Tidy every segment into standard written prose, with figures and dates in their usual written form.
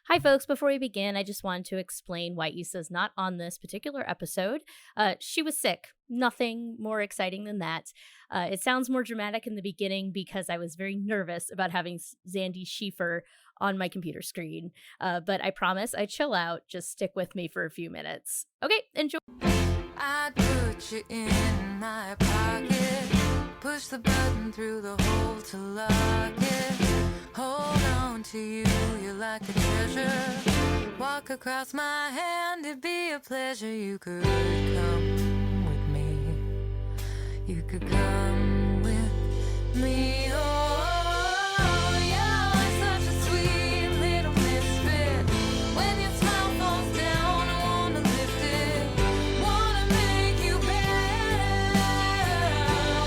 Hi, folks. Before we begin, I just wanted to explain why Issa's not on this particular episode. She was sick. Nothing more exciting than that. It sounds more dramatic in the beginning because I was very nervous about having Xandy Schiefer on my computer screen. But I promise I chill out. Just stick with me for a few minutes. Okay, enjoy. I'd put you in my pocket, push the button through the hole to lock it, hold on to you, you're like a treasure, walk across my hand, it'd be a pleasure. You could come with me, you could come with me. Oh, you're such a sweet little misfit. When your smile falls down, I wanna lift it, wanna make you better,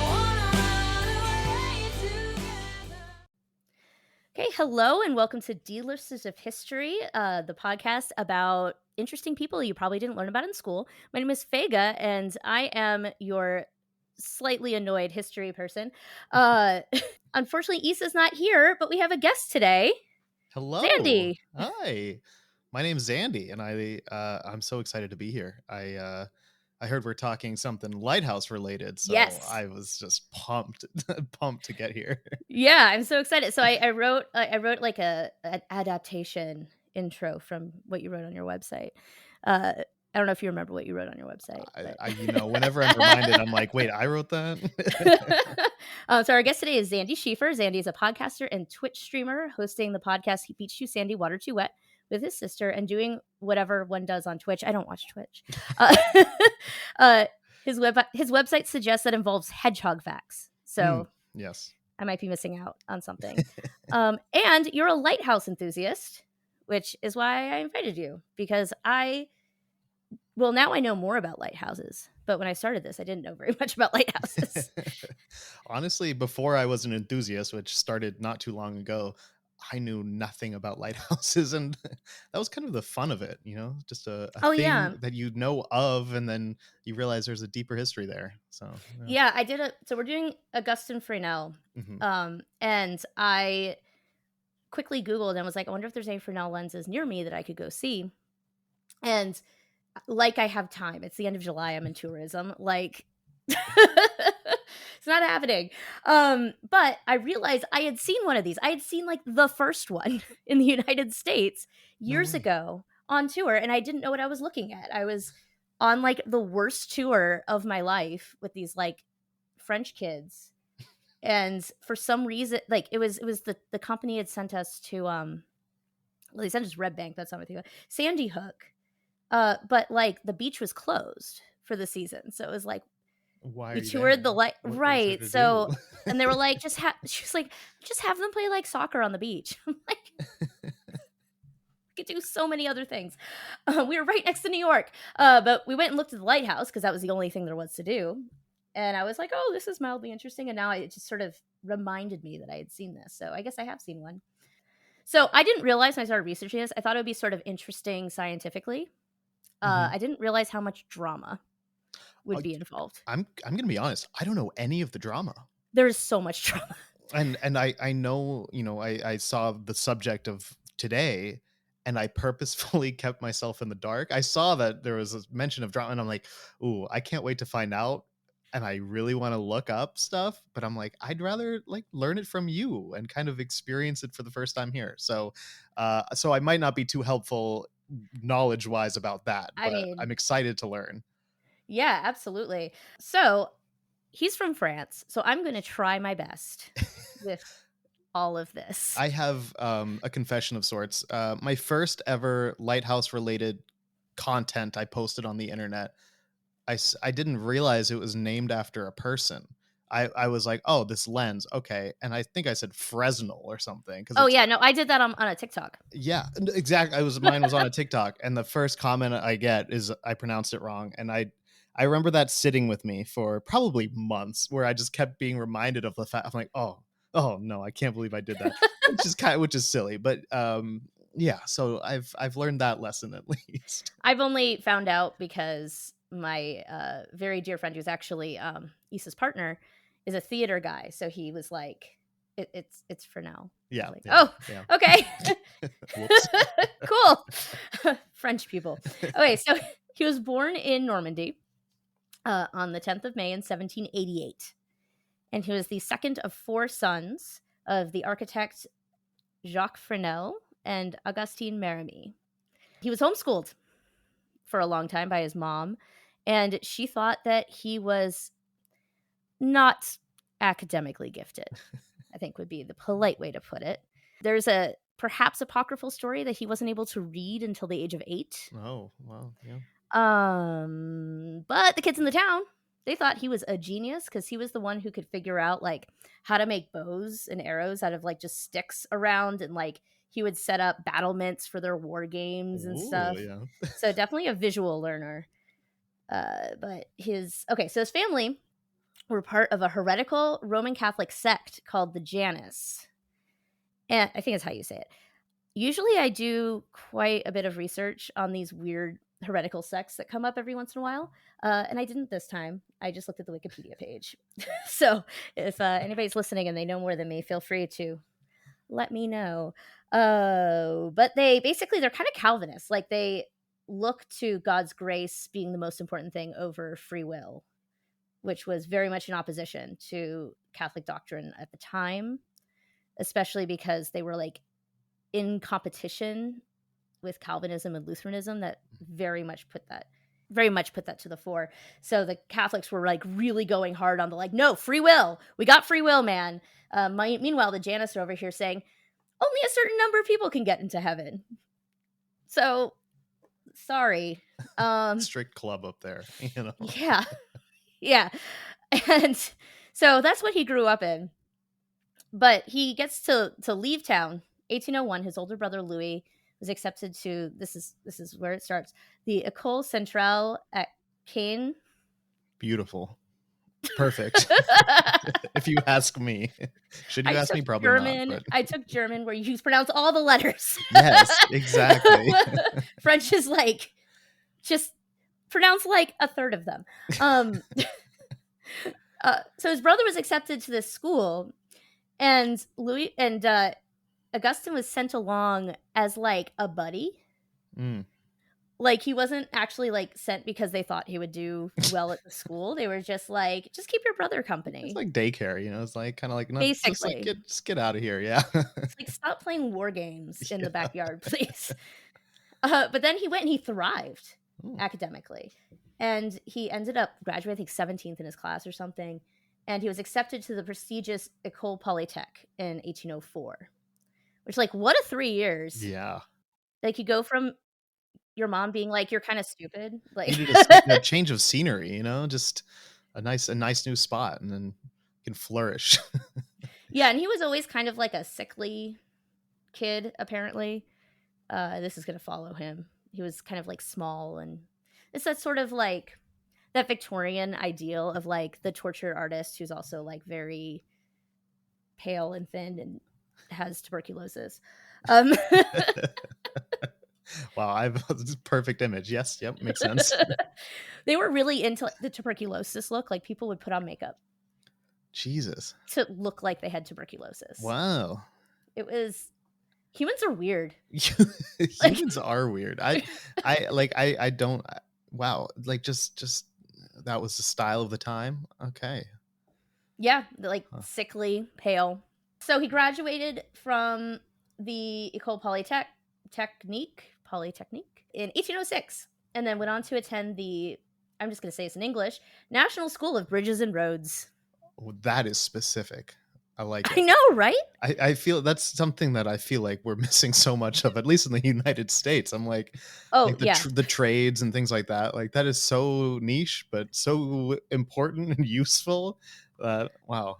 wanna run away together. Okay, hello and welcome to D-Listers of History, the podcast about interesting people you probably didn't learn about in school. My name is Fega, and I am your slightly annoyed history person. Unfortunately, Issa's not here, but we have a guest today. Hello. Xandy. Hi. My name's Xandy, and I'm so excited to be here. I heard we're talking something lighthouse related, so Yes. I was just pumped to get here. Yeah, I'm so excited. So I wrote like an adaptation intro from what you wrote on your website. I don't know if you remember what you wrote on your website. Whenever I'm reminded, I'm like, wait, I wrote that? So our guest today is Xandy Schiefer. Xandy is a podcaster and Twitch streamer, hosting the podcast Beach Too Sandy, Water Too Wet with his sister, and doing whatever one does on Twitch. I don't watch Twitch. His website suggests that involves hedgehog facts. So yes, I might be missing out on something. And you're a lighthouse enthusiast, which is why I invited you, because now I know more about lighthouses, but when I started this, I didn't know very much about lighthouses. Honestly, before I was an enthusiast, which started not too long ago, I knew nothing about lighthouses, and that was kind of the fun of it, just a thing that you know of, and then you realize there's a deeper history there. So yeah, so we're doing Augustin Fresnel, and I quickly Googled and was like, I wonder if there's any Fresnel lenses near me that I could go see. And like, I have time. It's the end of July. I'm in tourism. Like, it's not happening. But I realized I had seen one of these. I had seen like the first one in the United States years ago on tour, and I didn't know what I was looking at. I was on like the worst tour of my life with these like French kids. And for some reason, like it was the company had sent us to they sent us Red Bank, that's not what they call it, Sandy Hook. But like the beach was closed for the season. So it was like, why we toured the light, right? So, and they were like, just have them play like soccer on the beach. I'm like, we could do so many other things. We were right next to New York, but we went and looked at the lighthouse because that was the only thing there was to do. And I was like, oh, this is mildly interesting. And now it just sort of reminded me that I had seen this. So I guess I have seen one. So I didn't realize when I started researching this, I thought it would be sort of interesting scientifically. I didn't realize how much drama would be involved. I'm gonna be honest, I don't know any of the drama. There's so much drama. And I know, I saw the subject of today, and I purposefully kept myself in the dark. I saw that there was a mention of drama, and I'm like, ooh, I can't wait to find out. And I really want to look up stuff, but I'm like, I'd rather like learn it from you and kind of experience it for the first time here. So I might not be too helpful knowledge wise about that, but I'm excited to learn. Yeah, absolutely. So he's from France, so I'm going to try my best with all of this. I have a confession of sorts. My first ever lighthouse related content I posted on the internet, I didn't realize it was named after a person. I was like, oh, this lens, okay. And I think I said Fresnel or something. Oh yeah, no, I did that on a TikTok. Yeah, exactly. Mine was on a TikTok, and the first comment I get is I pronounced it wrong, and I remember that sitting with me for probably months, where I just kept being reminded of the fact. I'm like, oh no, I can't believe I did that, which is silly, but yeah. So I've learned that lesson at least. I've only found out because my very dear friend, who's actually Issa's partner, is a theater guy. So he was like It's Fresnel. Yeah. Like, Yeah. oh, Yeah. okay. Whoops. Cool. French people. Okay, so he was born in Normandy on the 10th of May in 1788. And he was the second of 4 sons of the architect Jacques Fresnel and Augustin Fresnel. He was homeschooled for a long time by his mom, and she thought that he was not academically gifted, I think would be the polite way to put it. There's a perhaps apocryphal story that he wasn't able to read until the age of 8. Oh, wow. Yeah. But the kids in the town, they thought he was a genius because he was the one who could figure out like how to make bows and arrows out of like just sticks around, and like he would set up battlements for their war games and stuff. Yeah. So definitely a visual learner. But so his family were part of a heretical Roman Catholic sect called the Janus. And I think that's how you say it. Usually I do quite a bit of research on these weird heretical sects that come up every once in a while. And I didn't this time. I just looked at the Wikipedia page. So if anybody's listening and they know more than me, feel free to let me know. But they're kind of Calvinists. Like they look to God's grace being the most important thing over free will, which was very much in opposition to Catholic doctrine at the time, especially because they were like in competition with Calvinism and Lutheranism that very much put that to the fore. So the Catholics were like really going hard on the like, no, free will. We got free will, man. Meanwhile, the Janus are over here saying only a certain number of people can get into heaven. So sorry. Strict club up there, you know. Yeah. Yeah. And so that's what he grew up in. But he gets to leave town. 1801, his older brother Louis was accepted to, this is where it starts, the École Centrale at Caen. Beautiful. Perfect. If you ask me. Should you ask me? Probably German, not. But... I took German where you pronounce all the letters. Yes, exactly. French is like, just pronounce like a third of them. So his brother was accepted to this school, and Louis and Augustin was sent along as like a buddy. Like he wasn't actually like sent because they thought he would do well at the school. They were just like, just keep your brother company. It's like daycare, you know. It's like kind of like, no, basically, just get out of here. Yeah. It's like, stop playing war games in the backyard, please. But then he went and he thrived academically, and he ended up graduating, I think 17th in his class or something. And he was accepted to the prestigious École Polytech in 1804, which, like, what a 3 years. Yeah. Like, you go from your mom being like, you're kind of stupid. Like, you need a change of scenery, you know, just a nice new spot, and then you can flourish. Yeah, and he was always kind of like a sickly kid, apparently. This is going to follow him. He was kind of like small, and it's that sort of like that Victorian ideal of like the tortured artist who's also like very pale and thin and has tuberculosis. Wow, I've perfect image. Yes, yep, makes sense. They were really into the tuberculosis look. Like people would put on makeup. Jesus. To look like they had tuberculosis. Wow. It was, humans are weird. Humans are weird. I don't, wow. Like just that was the style of the time. Okay. Yeah. Like sickly, pale. So he graduated from the École Polytechnique in 1806, and then went on to attend the, I'm just going to say this in English, National School of Bridges and Roads. Oh, that is specific. I like it. I know, right? I feel that's something that I feel like we're missing so much of, at least in the United States. I'm like, the trades and things like that. Like that is so niche, but so important and useful. Wow.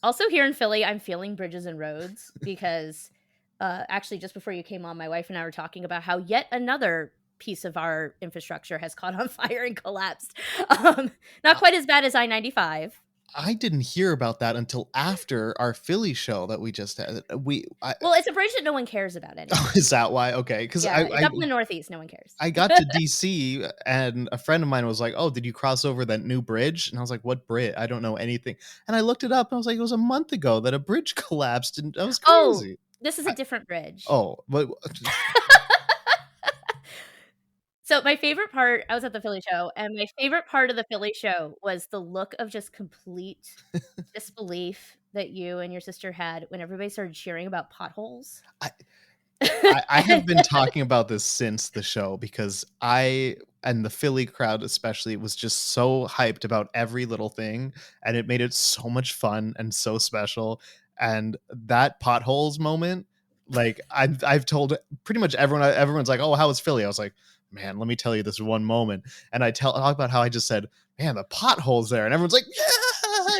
Also here in Philly, I'm feeling bridges and roads because actually just before you came on, my wife and I were talking about how yet another piece of our infrastructure has caught on fire and collapsed. Not quite as bad as I-95. I didn't hear about that until after our Philly show that we just had. Well, it's a bridge that no one cares about anymore. Oh, is that why? Okay, because Yeah, it's up in the Northeast. No one cares. I got to DC and a friend of mine was like, "Oh, did you cross over that new bridge?" And I was like, "What bridge? I don't know anything." And I looked it up and I was like, "It was a month ago that a bridge collapsed," and that was Oh, crazy. this is a different bridge. Oh, but So my favorite part, I was at the Philly show, and my favorite part of the Philly show was the look of just complete disbelief that you and your sister had when everybody started cheering about potholes. I have been talking about this since the show because I and the Philly crowd especially was just so hyped about every little thing, and it made it so much fun and so special. And that potholes moment, like I've told pretty much everyone. Everyone's like, "Oh, how was Philly?" I was like, "Man, let me tell you this one moment." And talk about how I just said, "Man, the potholes there," and everyone's like, "Yeah!"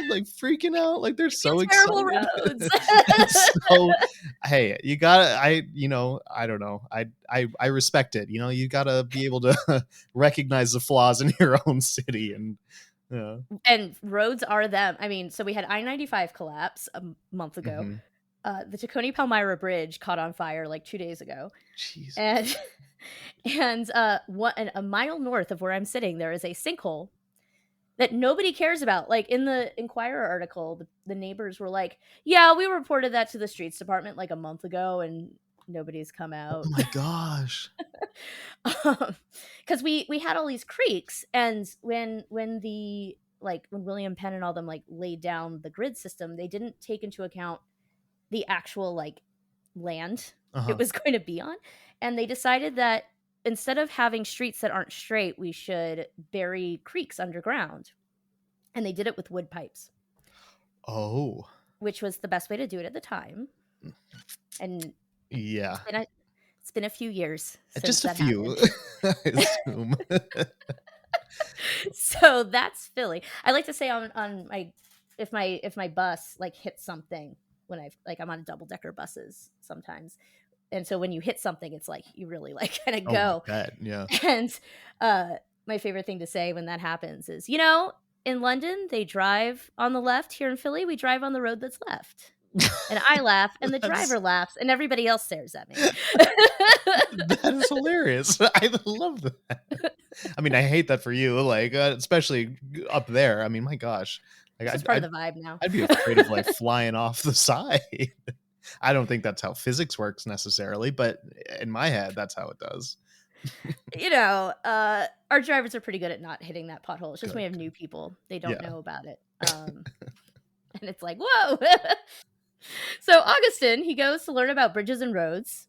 Like freaking out, like they're so Terrible excited. roads. So hey, you gotta I don't know, I respect it, you gotta be able to recognize the flaws in your own city. And yeah. And roads are them. I mean, so we had I-95 collapse a month ago. Mhm. The Tacony Palmyra Bridge caught on fire like 2 days ago. Jeez. And a mile north of where I'm sitting, there is a sinkhole that nobody cares about. Like in the Inquirer article, the neighbors were like, "Yeah, we reported that to the streets department like a month ago, and nobody's come Oh out." my gosh. Because we had all these creeks, and when William Penn and all them like laid down the grid system, they didn't take into account the actual like land Uh-huh. it was going to be on, and they decided that instead of having streets that aren't straight, we should bury creeks underground. And they did it with wood pipes, Oh. which was the best way to do it at the time. And Yeah. it's been a few years since Just a that few, happened. I assume. So that's Philly. I like to say on my if my bus like hits something when I'm on double decker buses sometimes. And so when you hit something, it's like you really like kind of Oh my go. god, yeah. And my favorite thing to say when that happens is, in London, they drive on the left. Here in Philly, we drive on the road that's left. And I laugh, and the That's driver laughs, and everybody else stares at me. that is hilarious. I love that. I mean, I hate that for you, like, especially up there. I mean, my gosh. Like, It's just part of the vibe now. I'd be afraid of, like, flying off the side. I don't think that's how physics works necessarily, but in my head, that's how it does. Our drivers are pretty good at not hitting that pothole. It's just Good, we have new people. They don't Yeah. know about it. And it's like, whoa. So Augustin, he goes to learn about bridges and roads.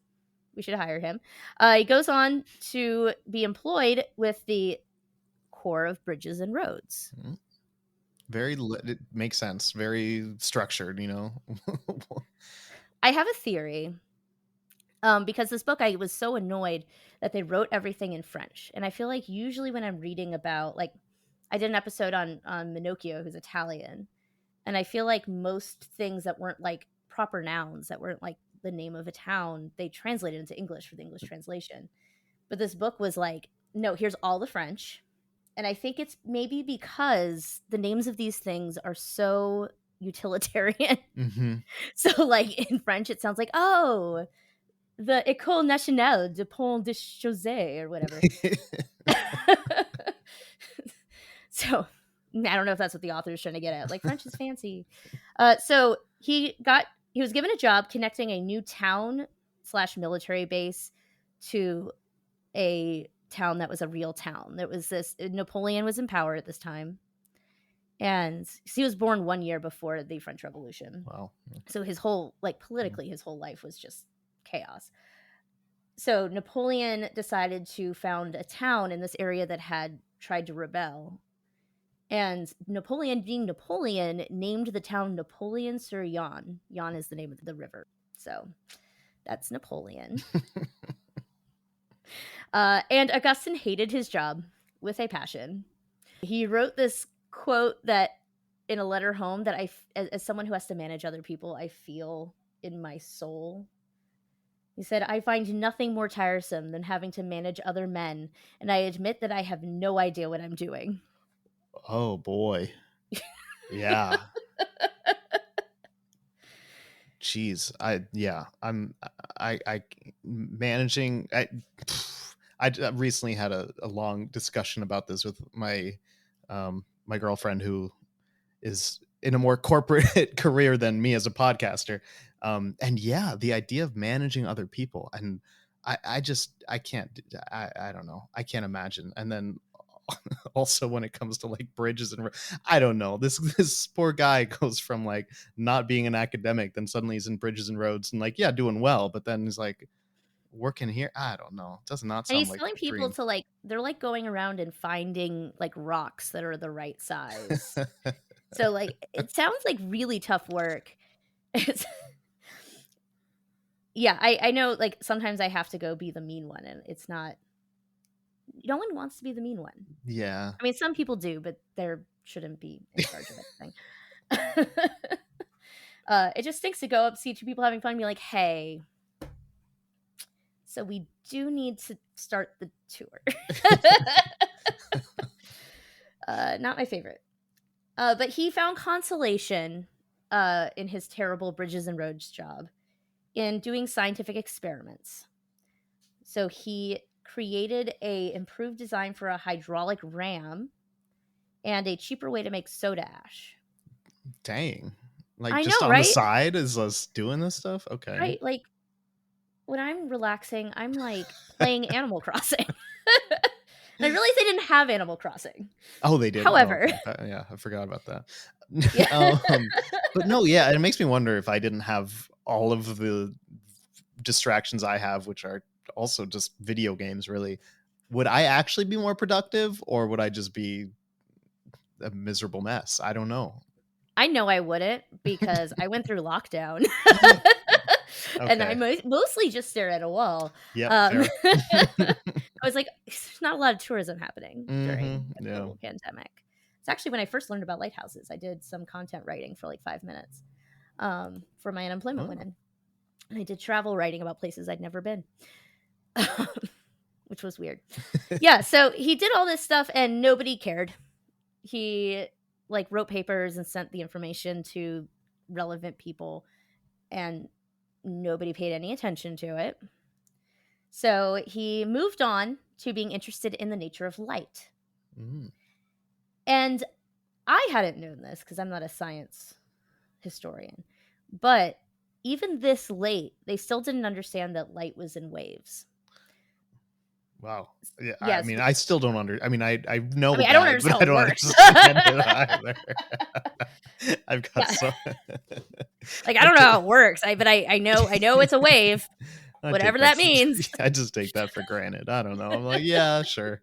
We should hire him. He goes on to be employed with the Corps of Bridges and Roads. It makes sense. Very structured, I have a theory. Because this book, I was so annoyed that they wrote everything in French. And I feel like usually when I'm reading about, like, I did an episode on Minocchio, who's Italian. And I feel like most things that weren't like proper nouns, that weren't like the name of a town, they translated into English for the English translation. But this book was like, no, here's all the French. And I think it's maybe because the names of these things are so utilitarian. Mm-hmm. So like in French, it sounds like, oh, the École Nationale de Pont de Chaussée or whatever. So I don't know if that's what the author is trying to get at. Like, French is fancy. So he was given a job connecting a new town / military base to a town that was a real town. There was Napoleon was in power at this time. And he was born 1 year before the French Revolution. Wow. So his whole, politically, his whole life was just chaos. So Napoleon decided to found a town in this area that had tried to rebel. And Napoleon, being Napoleon, named the town Napoleon-sur-Yonne. Yonne is the name of the river. So that's Napoleon. And Augustin hated his job with a passion. He wrote this quote that in a letter home that as someone who has to manage other people, I feel in my soul. He said, "I find nothing more tiresome than having to manage other men, and I admit that I have no idea what I'm doing." Oh boy. Yeah. Jeez. I managing. I recently had a long discussion about this with my my girlfriend, who is in a more corporate career than me as a podcaster. And yeah, the idea of managing other people, and I can't, I don't know. I can't imagine. And then also when it comes to like bridges and I don't know, this poor guy goes from like not being an academic, then suddenly he's in bridges and roads and like, yeah, doing well. But then he's like working here. I don't know. It does not And sound he's like telling a people dream. to like, they're like going around and finding like rocks that are the right size. So like, it sounds like really tough work. It's, yeah, I know like sometimes I have to go be the mean one, and it's not, no one wants to be the mean one. Yeah. I mean, some people do, but there shouldn't be in charge of anything. It just stinks to go up, see two people having fun, and be like, hey, so we do need to start the tour. Not my favorite. But he found consolation in his terrible bridges and roads job in doing scientific experiments. So he created a improved design for a hydraulic ram and a cheaper way to make soda ash. Dang. Like I just know, on the right? side is us doing this stuff. Okay. Right? Like when I'm relaxing, I'm like playing Animal Crossing. And I realized they didn't have Animal Crossing. Oh, they did. However, Yeah, I forgot about that. yeah. But no, yeah, it makes me wonder if I didn't have all of the distractions I have, which are also just video games, really, would I actually be more productive, or would I just be a miserable mess? I don't know. I know I wouldn't, because I went through lockdown. And I Okay. mostly just stare at a wall. Yep. Fair. I was like, there's not a lot of tourism happening during the Yeah. global pandemic. It's actually when I first learned about lighthouses. I did some content writing for like 5 minutes for my unemployment Oh. went in. And I did travel writing about places I'd never been, which was weird. Yeah, so he did all this stuff and nobody cared. He like wrote papers and sent the information to relevant people, and nobody paid any attention to it. So he moved on to being interested in the nature of light. Mm. And I hadn't known this because I'm not a science historian, but even this late, they still didn't understand that light was in waves. Wow. Yeah. I Yes. mean, I still don't I mean, I know I mean, that, I don't understand but I how it don't works. understand it either. I've got Yeah. so Like, I don't know how it works, but I know it's a wave, whatever that means. I just take that for granted. I don't know. I'm like, yeah, sure.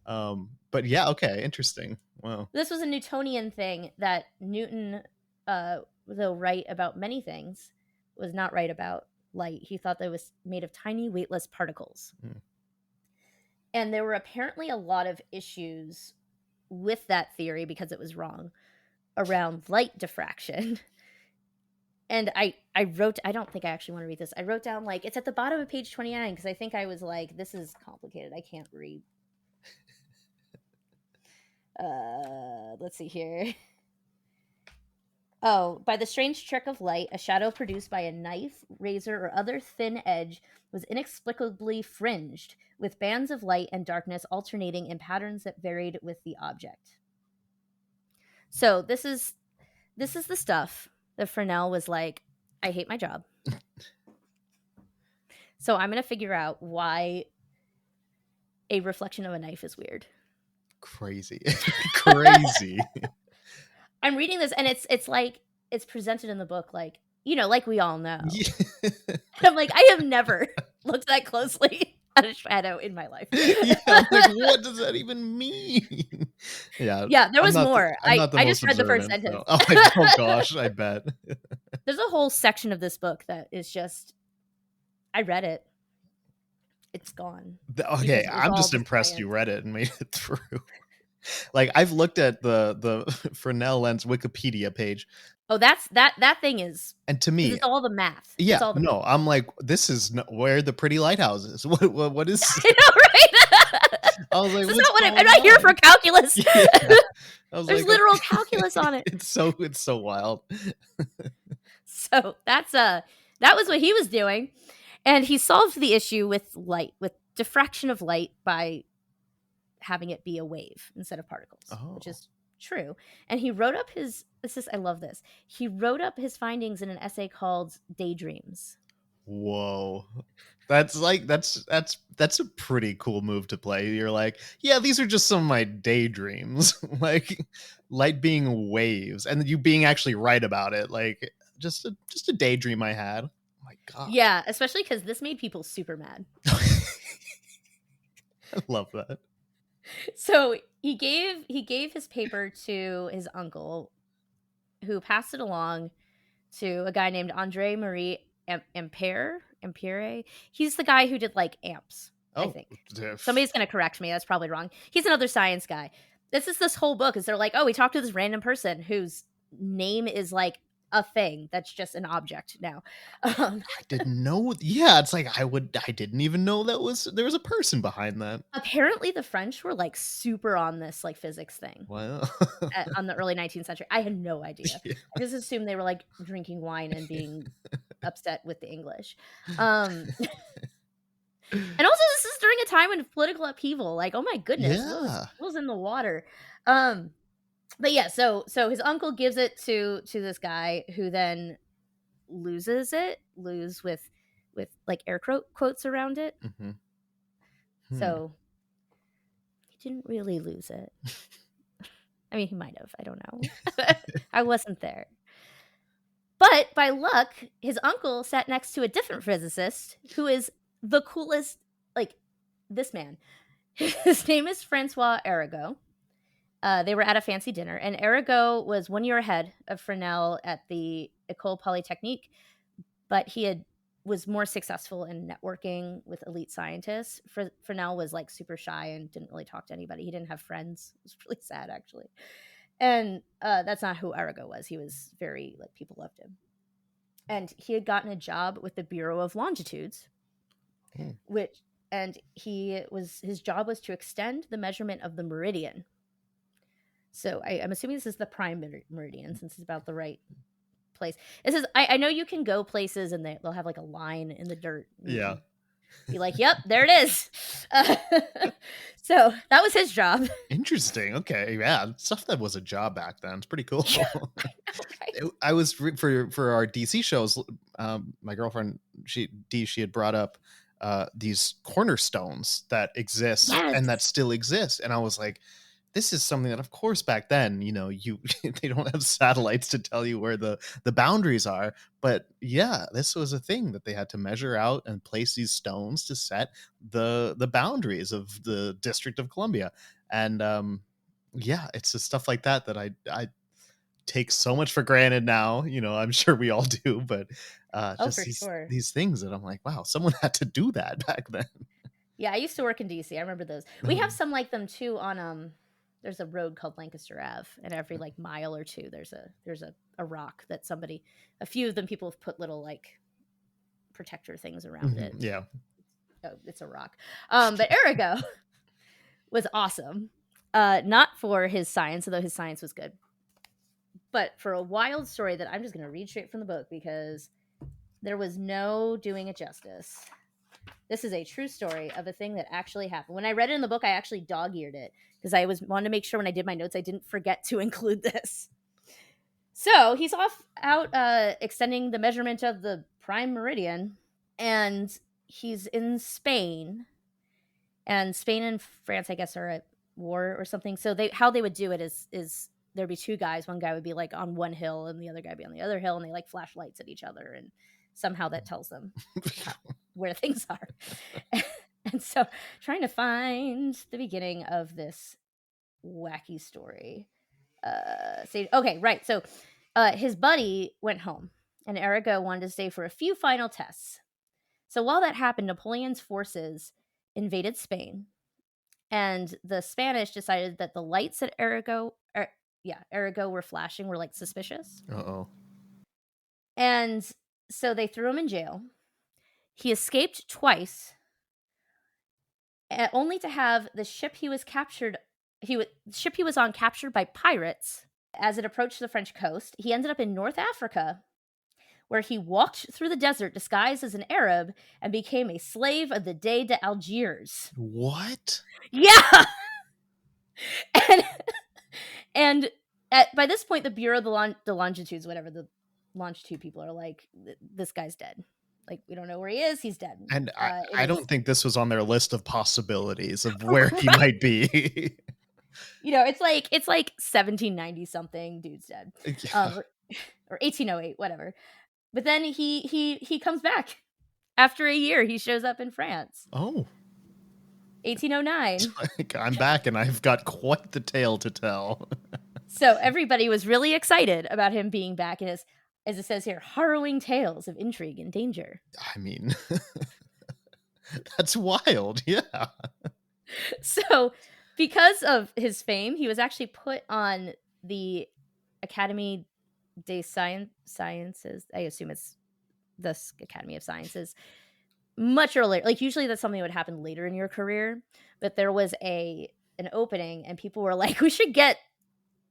But yeah, okay, interesting. Wow. This was a Newtonian thing that Newton, though right about many things, was not right about light. He thought that it was made of tiny, weightless particles. Hmm. And there were apparently a lot of issues with that theory because it was wrong around light diffraction. And I wrote, I don't think I actually want to read this. I wrote down, like, it's at the bottom of page 29 because I think I was like, this is complicated. I can't read. Let's see here. Oh, by the strange trick of light, a shadow produced by a knife, razor, or other thin edge was inexplicably fringed, with bands of light and darkness alternating in patterns that varied with the object. So this is the stuff that Fresnel was like, I hate my job. So I'm going to figure out why a reflection of a knife is weird. Crazy. Crazy. I'm reading this and it's like, it's presented in the book like, you know, like we all know. Yeah. I'm like, I have never looked that closely at a shadow in my life. Yeah, I'm like, what does that even mean? Yeah. Yeah, there was more. I just read the first observant, sentence. so. Oh gosh, I bet. There's a whole section of this book that is just, I read it. It's gone. Okay, I'm just impressed you read it and made it through. Like, I've looked at the Fresnel Lens Wikipedia page. Oh, that thing is, and to me, it's all the math. Yeah, all the I'm like, this is where the pretty lighthouses. What is? I know, right? I was like, This is what's not what I'm going not here on? for calculus. Yeah. I was There's like, literal okay. calculus on it. It's so wild. So that was what he was doing. And he solved the issue with light, with diffraction of light, by having it be a wave instead of particles, which is true. And he wrote up I love this. He wrote up his findings in an essay called Daydreams. Whoa. That's a pretty cool move to play. You're like, yeah, these are just some of my daydreams. Like light being waves and you being actually right about it. Like just a daydream I had. Oh my god. Yeah, especially because this made people super mad. I love that. So he gave his paper to his uncle, who passed it along to a guy named Andre Marie Ampere. He's the guy who did like amps, I think. Somebody's going to correct me. That's probably wrong. He's another science guy. This whole book is they're like, oh, we talked to this random person whose name is like a thing that's just an object now. I didn't know. Yeah, it's like I didn't even know there was a person behind that. Apparently the French were like super on this like physics thing. Wow. On the early 19th century. I had no idea. Yeah. I just assumed they were like drinking wine and being upset with the English. And also this is during a time when political upheaval, like, oh my goodness, what was in the water. But yeah, so his uncle gives it to this guy, who then loses with like air quotes around it. So he didn't really lose it. I mean, he might have. I don't know. I wasn't there. But by luck, his uncle sat next to a different physicist who is the coolest, like, this man. His name is Francois Arago. They were at a fancy dinner, and Arago was 1 year ahead of Fresnel at the École Polytechnique, but he was more successful in networking with elite scientists. Fresnel was like super shy and didn't really talk to anybody. He didn't have friends. It was really sad, actually. And that's not who Arago was. He was very, like, people loved him. And he had gotten a job with the Bureau of Longitudes, and his job was to extend the measurement of the meridian. So I'm assuming this is the prime meridian, since it's about the right place. It says, I know you can go places and they'll have like a line in the dirt. Yeah. Be like, yep, there it is. So that was his job. Interesting. Okay. Yeah. Stuff that was a job back then. It's pretty cool. Yeah, I know, right? I was for our DC shows. My girlfriend, she had brought up these cornerstones that exist and that still exist. And I was like, this is something that, of course, back then, they don't have satellites to tell you where the boundaries are. But yeah, this was a thing that they had to measure out and place these stones to set the boundaries of the District of Columbia. And yeah, it's just stuff like that I take so much for granted now. I'm sure we all do, but just these things that I'm like, wow, someone had to do that back then. Yeah, I used to work in DC. I remember those. We have some like them too on there's a road called Lancaster Ave, and every like mile or two there's a rock that a few of them people have put little like protector things around it. Yeah. Oh, it's a rock. But Arago was awesome. Not for his science, although his science was good, but for a wild story that I'm just going to read straight from the book because there was no doing it justice. This is a true story of a thing that actually happened. When I read it in the book, I actually dog-eared it because I wanted to make sure when I did my notes, I didn't forget to include this. So he's out extending the measurement of the prime meridian, and he's in Spain. And Spain and France, I guess, are at war or something. So how they would do it is there'd be two guys. One guy would be like on one hill, and the other guy would be on the other hill, and they like flash lights at each other, and somehow that tells them where things are. And so trying to find the beginning of this wacky story. Okay, right. So his buddy went home, and Arago wanted to stay for a few final tests. So while that happened, Napoleon's forces invaded Spain, and the Spanish decided that the lights that Arago were flashing were like suspicious. Uh-oh. And so they threw him in jail. He escaped twice, only to have the ship he was on captured by pirates. As it approached the French coast, he ended up in North Africa, where he walked through the desert disguised as an Arab and became a slave of the Dey d'Algiers. What? Yeah! and by this point, the Bureau de Longitudes, whatever, the longitude people are like, this guy's dead. Like, we don't know where he is. He's dead. And I don't think this was on their list of possibilities of where he might be. It's like 1790 something, dude's dead. Yeah. Or 1808, whatever. But then he comes back. After a year, he shows up in France. Oh. 1809. I'm back and I've got quite the tale to tell. So everybody was really excited about him being back, and as it says here, harrowing tales of intrigue and danger. I mean, that's wild, yeah. So, because of his fame, he was actually put on the Académie des Sciences. I assume it's the Academy of Sciences. Much earlier. Like, usually that's something that would happen later in your career, but there was an opening, and people were like, we should get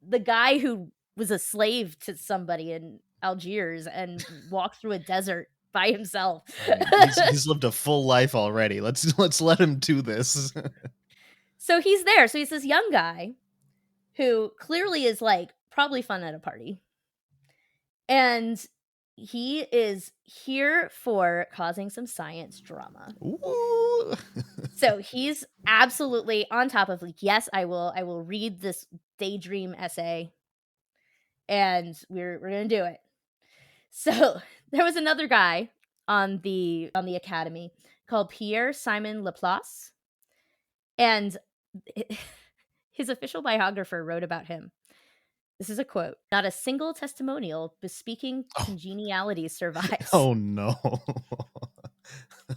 the guy who was a slave to somebody in Algiers and walked through a desert by himself. He's lived a full life already. Let's let him do this. So he's there. So he's this young guy who clearly is like probably fun at a party. And he is here for causing some science drama. Ooh. So he's absolutely on top of like, yes, I will read this daydream essay, and we're gonna do it. So there was another guy on the Academy called Pierre Simon Laplace, and his official biographer wrote about him. This is a quote: "Not a single testimonial bespeaking congeniality survives." Oh no.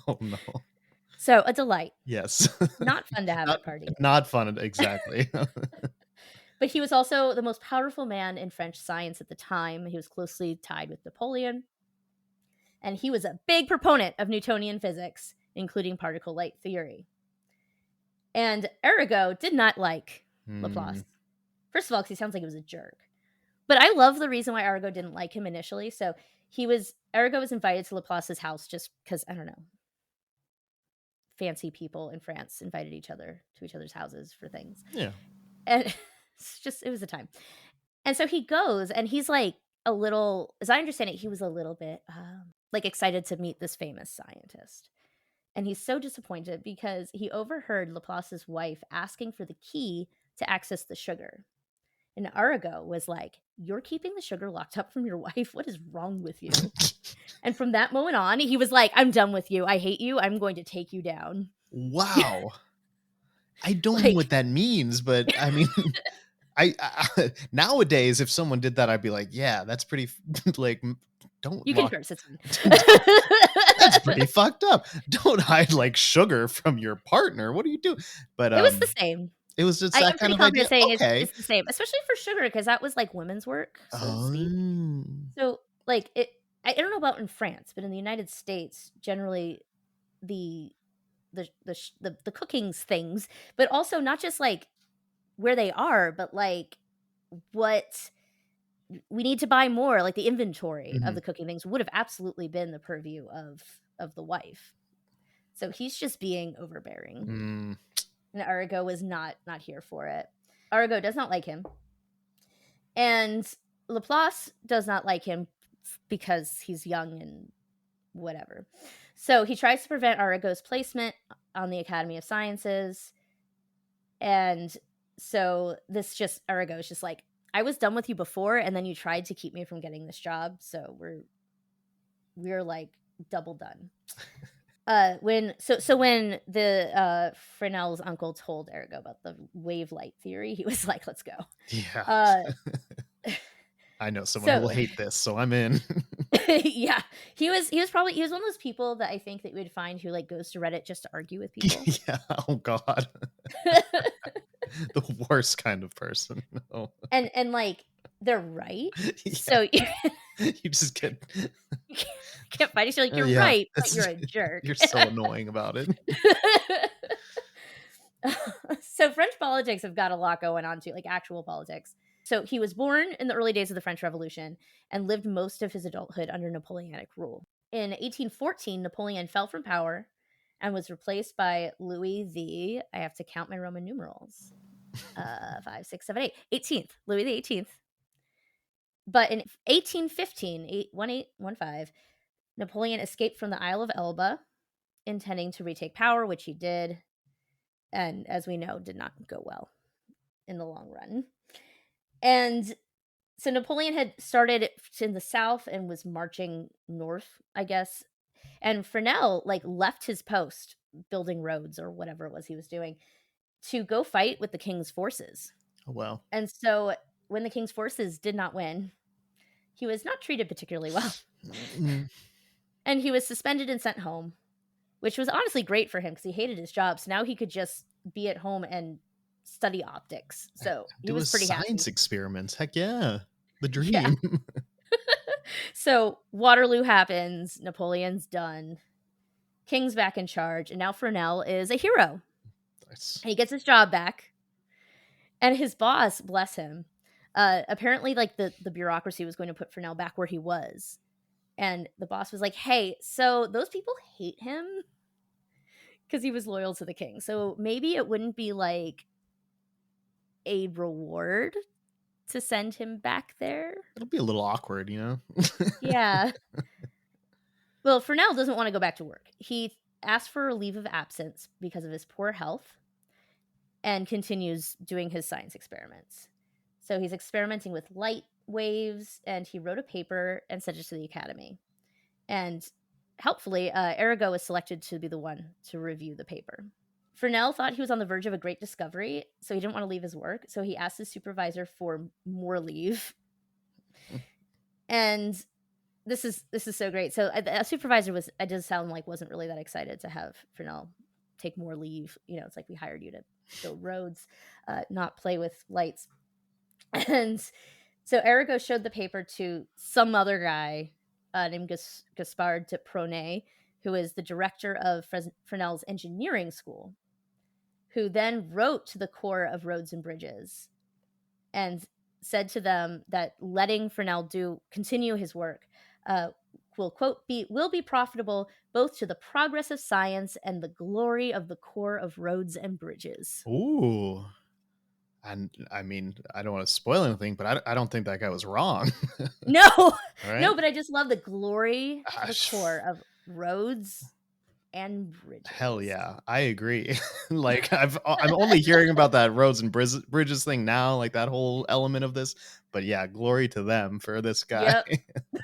Oh no. So a delight. Yes. Not fun to have at a party. Not fun, exactly. But he was also the most powerful man in French science at the time. He was closely tied with Napoleon. And he was a big proponent of Newtonian physics, including particle light theory. And Arago did not like Laplace. First of all, because he sounds like he was a jerk. But I love the reason why Arago didn't like him initially. So Arago was invited to Laplace's house just because, I don't know, fancy people in France invited each other to each other's houses for things. Yeah. And it was a time. And so he goes, and he's like a little, as I understand it, he was a little bit like excited to meet this famous scientist. And he's so disappointed because he overheard Laplace's wife asking for the key to access the sugar. And Arago was like, "You're keeping the sugar locked up from your wife? What is wrong with you?" And from that moment on, he was like, "I'm done with you. I hate you. I'm going to take you down." Wow. I don't know what that means, but I mean, I nowadays, if someone did that, I'd be like, yeah, that's pretty, like, don't. You can curse, it's fine. That's pretty fucked up. Don't hide like sugar from your partner. What do you do? But it was the same. It was just I'm that kind pretty of confident idea. saying Okay. it's the same, especially for sugar, because that was like women's work. So like I don't know about in France, but in the United States, generally the cooking's things, but also not just like where they are, but like what we need to buy more, like the inventory of the cooking things would have absolutely been the purview of the wife. So he's just being overbearing. And Arago was not here for it. Arago does not like him. And Laplace does not like him because he's young and whatever. So he tries to prevent Arago's placement on the Academy of Sciences. And so Arago is just like, I was done with you before, and then you tried to keep me from getting this job. So we're like double done. When the Fresnel's uncle told Arago about the wave light theory, he was like, "Let's go." Yeah. I know someone who will hate this, so I'm in. Yeah, he was one of those people that I think that you would find who like goes to Reddit just to argue with people. Yeah. Oh God. The worst kind of person. Oh. And like they're right. Yeah. So you just can't fight each other. Like, you're right, but you're a jerk. You're so annoying about it. politics have got a lot going on too, like actual politics. So he was born in the early days of the French Revolution and lived most of his adulthood under Napoleonic rule. In 1814, Napoleon fell from power and was replaced by Louis I have to count my Roman numerals. 5, 6, 7, 8. 18th. Louis the 18th. But in 1815, 1815, Napoleon escaped from the Isle of Elba, intending to retake power, which he did, and as we know, did not go well in the long run. And so Napoleon had started in the south and was marching north, I guess. And Fresnel left his post building roads or whatever it was he was doing to go fight with the king's forces. Oh, well. And so when the king's forces did not win, he was not treated particularly well. And he was suspended and sent home, which was honestly great for him because he hated his job. So now he could just be at home and study optics. So he was pretty happy. Science experiments. Heck yeah. The dream. Yeah. So Waterloo happens. Napoleon's done. King's back in charge. And now Fresnel is a hero. Nice. He gets his job back. And his boss, bless him, apparently the bureaucracy was going to put Fresnel back where he was. And the boss was like, hey, so those people hate him because he was loyal to the king. So maybe it wouldn't be like a reward to send him back there. It'll be a little awkward, you know? Yeah. Well, Fresnel doesn't want to go back to work. He asked for a leave of absence because of his poor health and continues doing his science experiments. So he's experimenting with light waves, and he wrote a paper and sent it to the Academy. And helpfully, Arago was selected to be the one to review the paper. Fresnel thought he was on the verge of a great discovery, so he didn't want to leave his work. So he asked his supervisor for more leave. And this is so great. So a supervisor wasn't really that excited to have Fresnel take more leave. You know, it's like, we hired you to build roads, not play with lights. And so Arago showed the paper to some other guy named Gaspard de Prone, who is the director of Fresnel's engineering school, who then wrote to the Corps of Roads and Bridges and said to them that letting Fresnel continue his work will, quote, will be profitable both to the progress of science and the glory of the Corps of Roads and Bridges. Ooh. And I mean, I don't want to spoil anything, but I don't think that guy was wrong. No, right? No, but I just love the glory of the Corps of Roads and Bridges. Hell yeah, I agree. I'm only hearing about that roads and bridges thing now, like that whole element of this. But yeah, glory to them for this guy. Yep.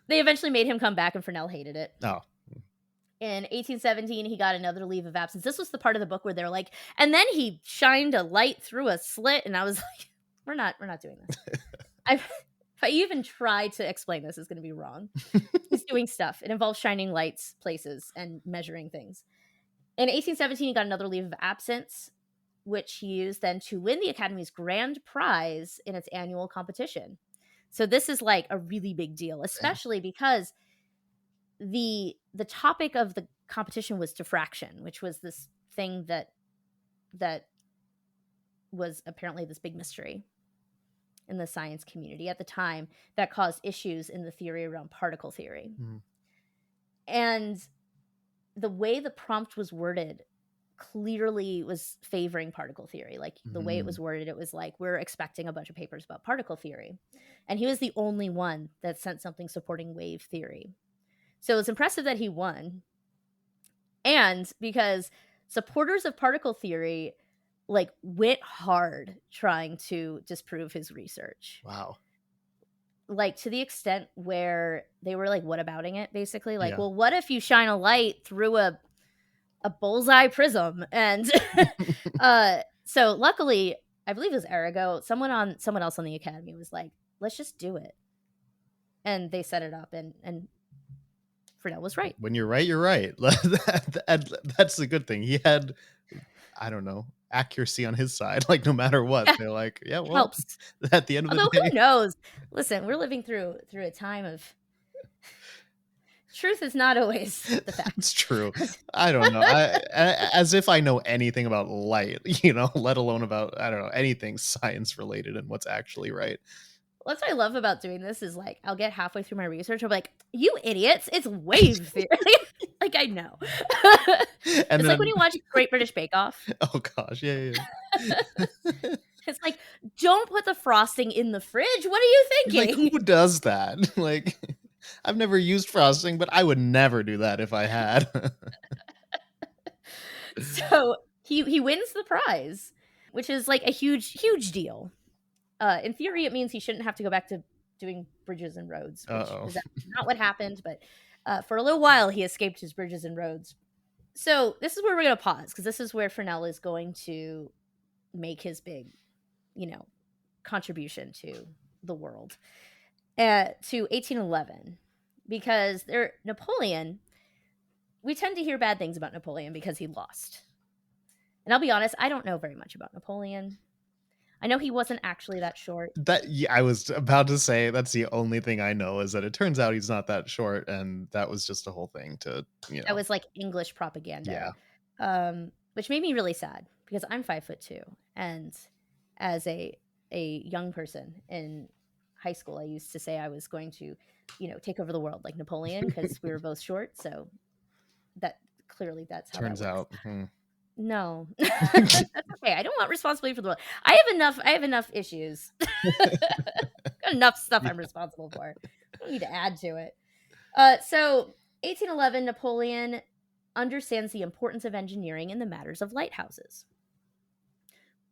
They eventually made him come back, and Fresnel hated it. Oh. In 1817, he got another leave of absence. This was the part of the book where they're like, and then he shined a light through a slit, and I was like, we're not doing this. If I even try to explain this, it's going to be wrong. He's doing stuff. It involves shining lights places and measuring things. In 1817, he got another leave of absence, which he used then to win the Academy's grand prize in its annual competition. So this is like a really big deal, especially because the topic of the competition was diffraction, which was this thing that was apparently this big mystery in the science community at the time that caused issues in the theory around particle theory. And the way the prompt was worded clearly was favoring particle theory. Like the way it was worded, it was like, we're expecting a bunch of papers about particle theory. And he was the only one that sent something supporting wave theory. So it's impressive that he won. And because supporters of particle theory went hard trying to disprove his research. Wow. To the extent where they were whatabouting it, basically. Well, what if you shine a light through a bullseye prism? And so luckily, I believe it was Arago, someone else on the Academy was like, let's just do it. And they set it up, and Fresnel was right. When you're right, you're right. That's the good thing. He had, I don't know, accuracy on his side. No matter what, they're like, yeah, well, helps. At the end of the day, who knows? Listen, we're living through a time of Truth is not always the fact. It's true. I don't know. As if I know anything about light, let alone about, I don't know, anything science related and what's actually right. That's what I love about doing this is like I'll get halfway through my research. I'll be like, "You idiots! It's wave theory." Like I know. And It's like when you watch Great British Bake Off. oh gosh, yeah. It's like, don't put the frosting in the fridge. What are you Like, thinking? who does that? Like, I've never used frosting, but I would never do that if I had. So he wins the prize, which is like a huge deal. In theory, it means he shouldn't have to go back to doing bridges and roads, which is not what happened. But for a little while, he escaped his bridges and roads. So this is where we're going to pause, because this is where Fresnel is going to make his big, contribution to the world, to 1811, because Napoleon. We tend to hear bad things about Napoleon because he lost. And I'll be honest, I don't know very much about Napoleon. I know he wasn't actually that short. I was about to say that's the only thing I know, is that it turns out he's not that short, and that was just a whole thing to, That was like English propaganda. Yeah. Which made me really sad, because I'm 5'2", and as a young person in high school, I used to say I was going to, take over the world like Napoleon, because we were both short. So that's how turns that works. out. No. That's okay. I don't want responsibility for the world. I have enough issues. Got enough stuff I'm responsible for. I don't need to add to it. So 1811, Napoleon understands the importance of engineering in the matters of lighthouses,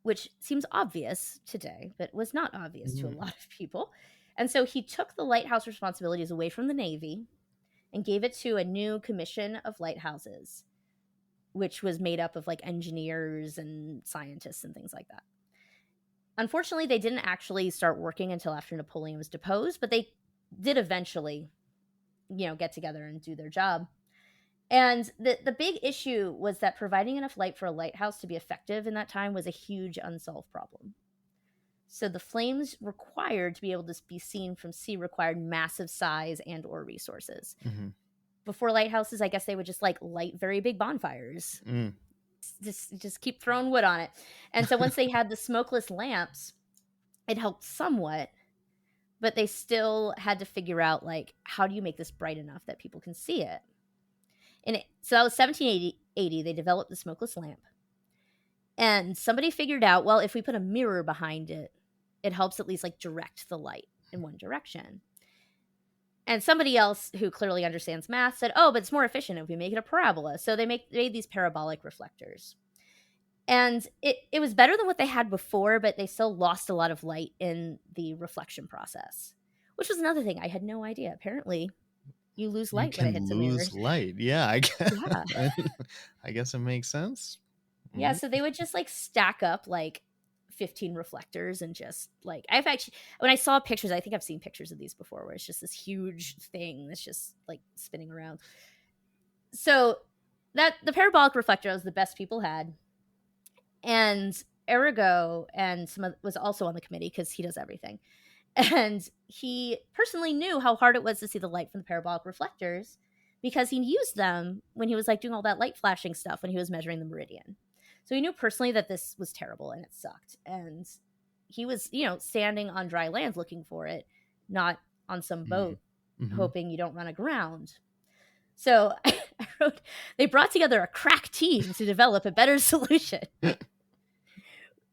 which seems obvious today, but was not obvious to a lot of people. And so he took the lighthouse responsibilities away from the Navy and gave it to a new commission of lighthouses, which was made up of like engineers and scientists and things like that. Unfortunately, they didn't actually start working until after Napoleon was deposed, but they did eventually, get together and do their job. And the big issue was that providing enough light for a lighthouse to be effective in that time was a huge unsolved problem. So the flames required to be able to be seen from sea required massive size and or resources. Mm-hmm. Before lighthouses, I guess they would just like light very big bonfires. Just keep throwing wood on it. And so once they had the smokeless lamps, it helped somewhat, but they still had to figure out like, how do you make this bright enough that people can see it? So that was 1780. They developed the smokeless lamp. And somebody figured out, well, if we put a mirror behind it, it helps at least like direct the light in one direction. And somebody else who clearly understands math said, oh, but it's more efficient if we make it a parabola. So they made these parabolic reflectors. And it was better than what they had before, but they still lost a lot of light in the reflection process, which was another thing I had no idea. Apparently, you lose light when it hits a mirror. Lose light. Yeah, I guess. Yeah. I guess it makes sense. Yeah, so they would just like stack up like 15 reflectors and just like, when I saw pictures, I think I've seen pictures of these before, where it's just this huge thing that's just like spinning around. So that the parabolic reflector was the best people had. And Arago was also on the committee, because he does everything. And he personally knew how hard it was to see the light from the parabolic reflectors, because he used them when he was like doing all that light flashing stuff when he was measuring the meridian. So he knew personally that this was terrible and it sucked. And he was, standing on dry land looking for it, not on some boat, hoping you don't run aground. So I wrote, they brought together a crack team to develop a better solution,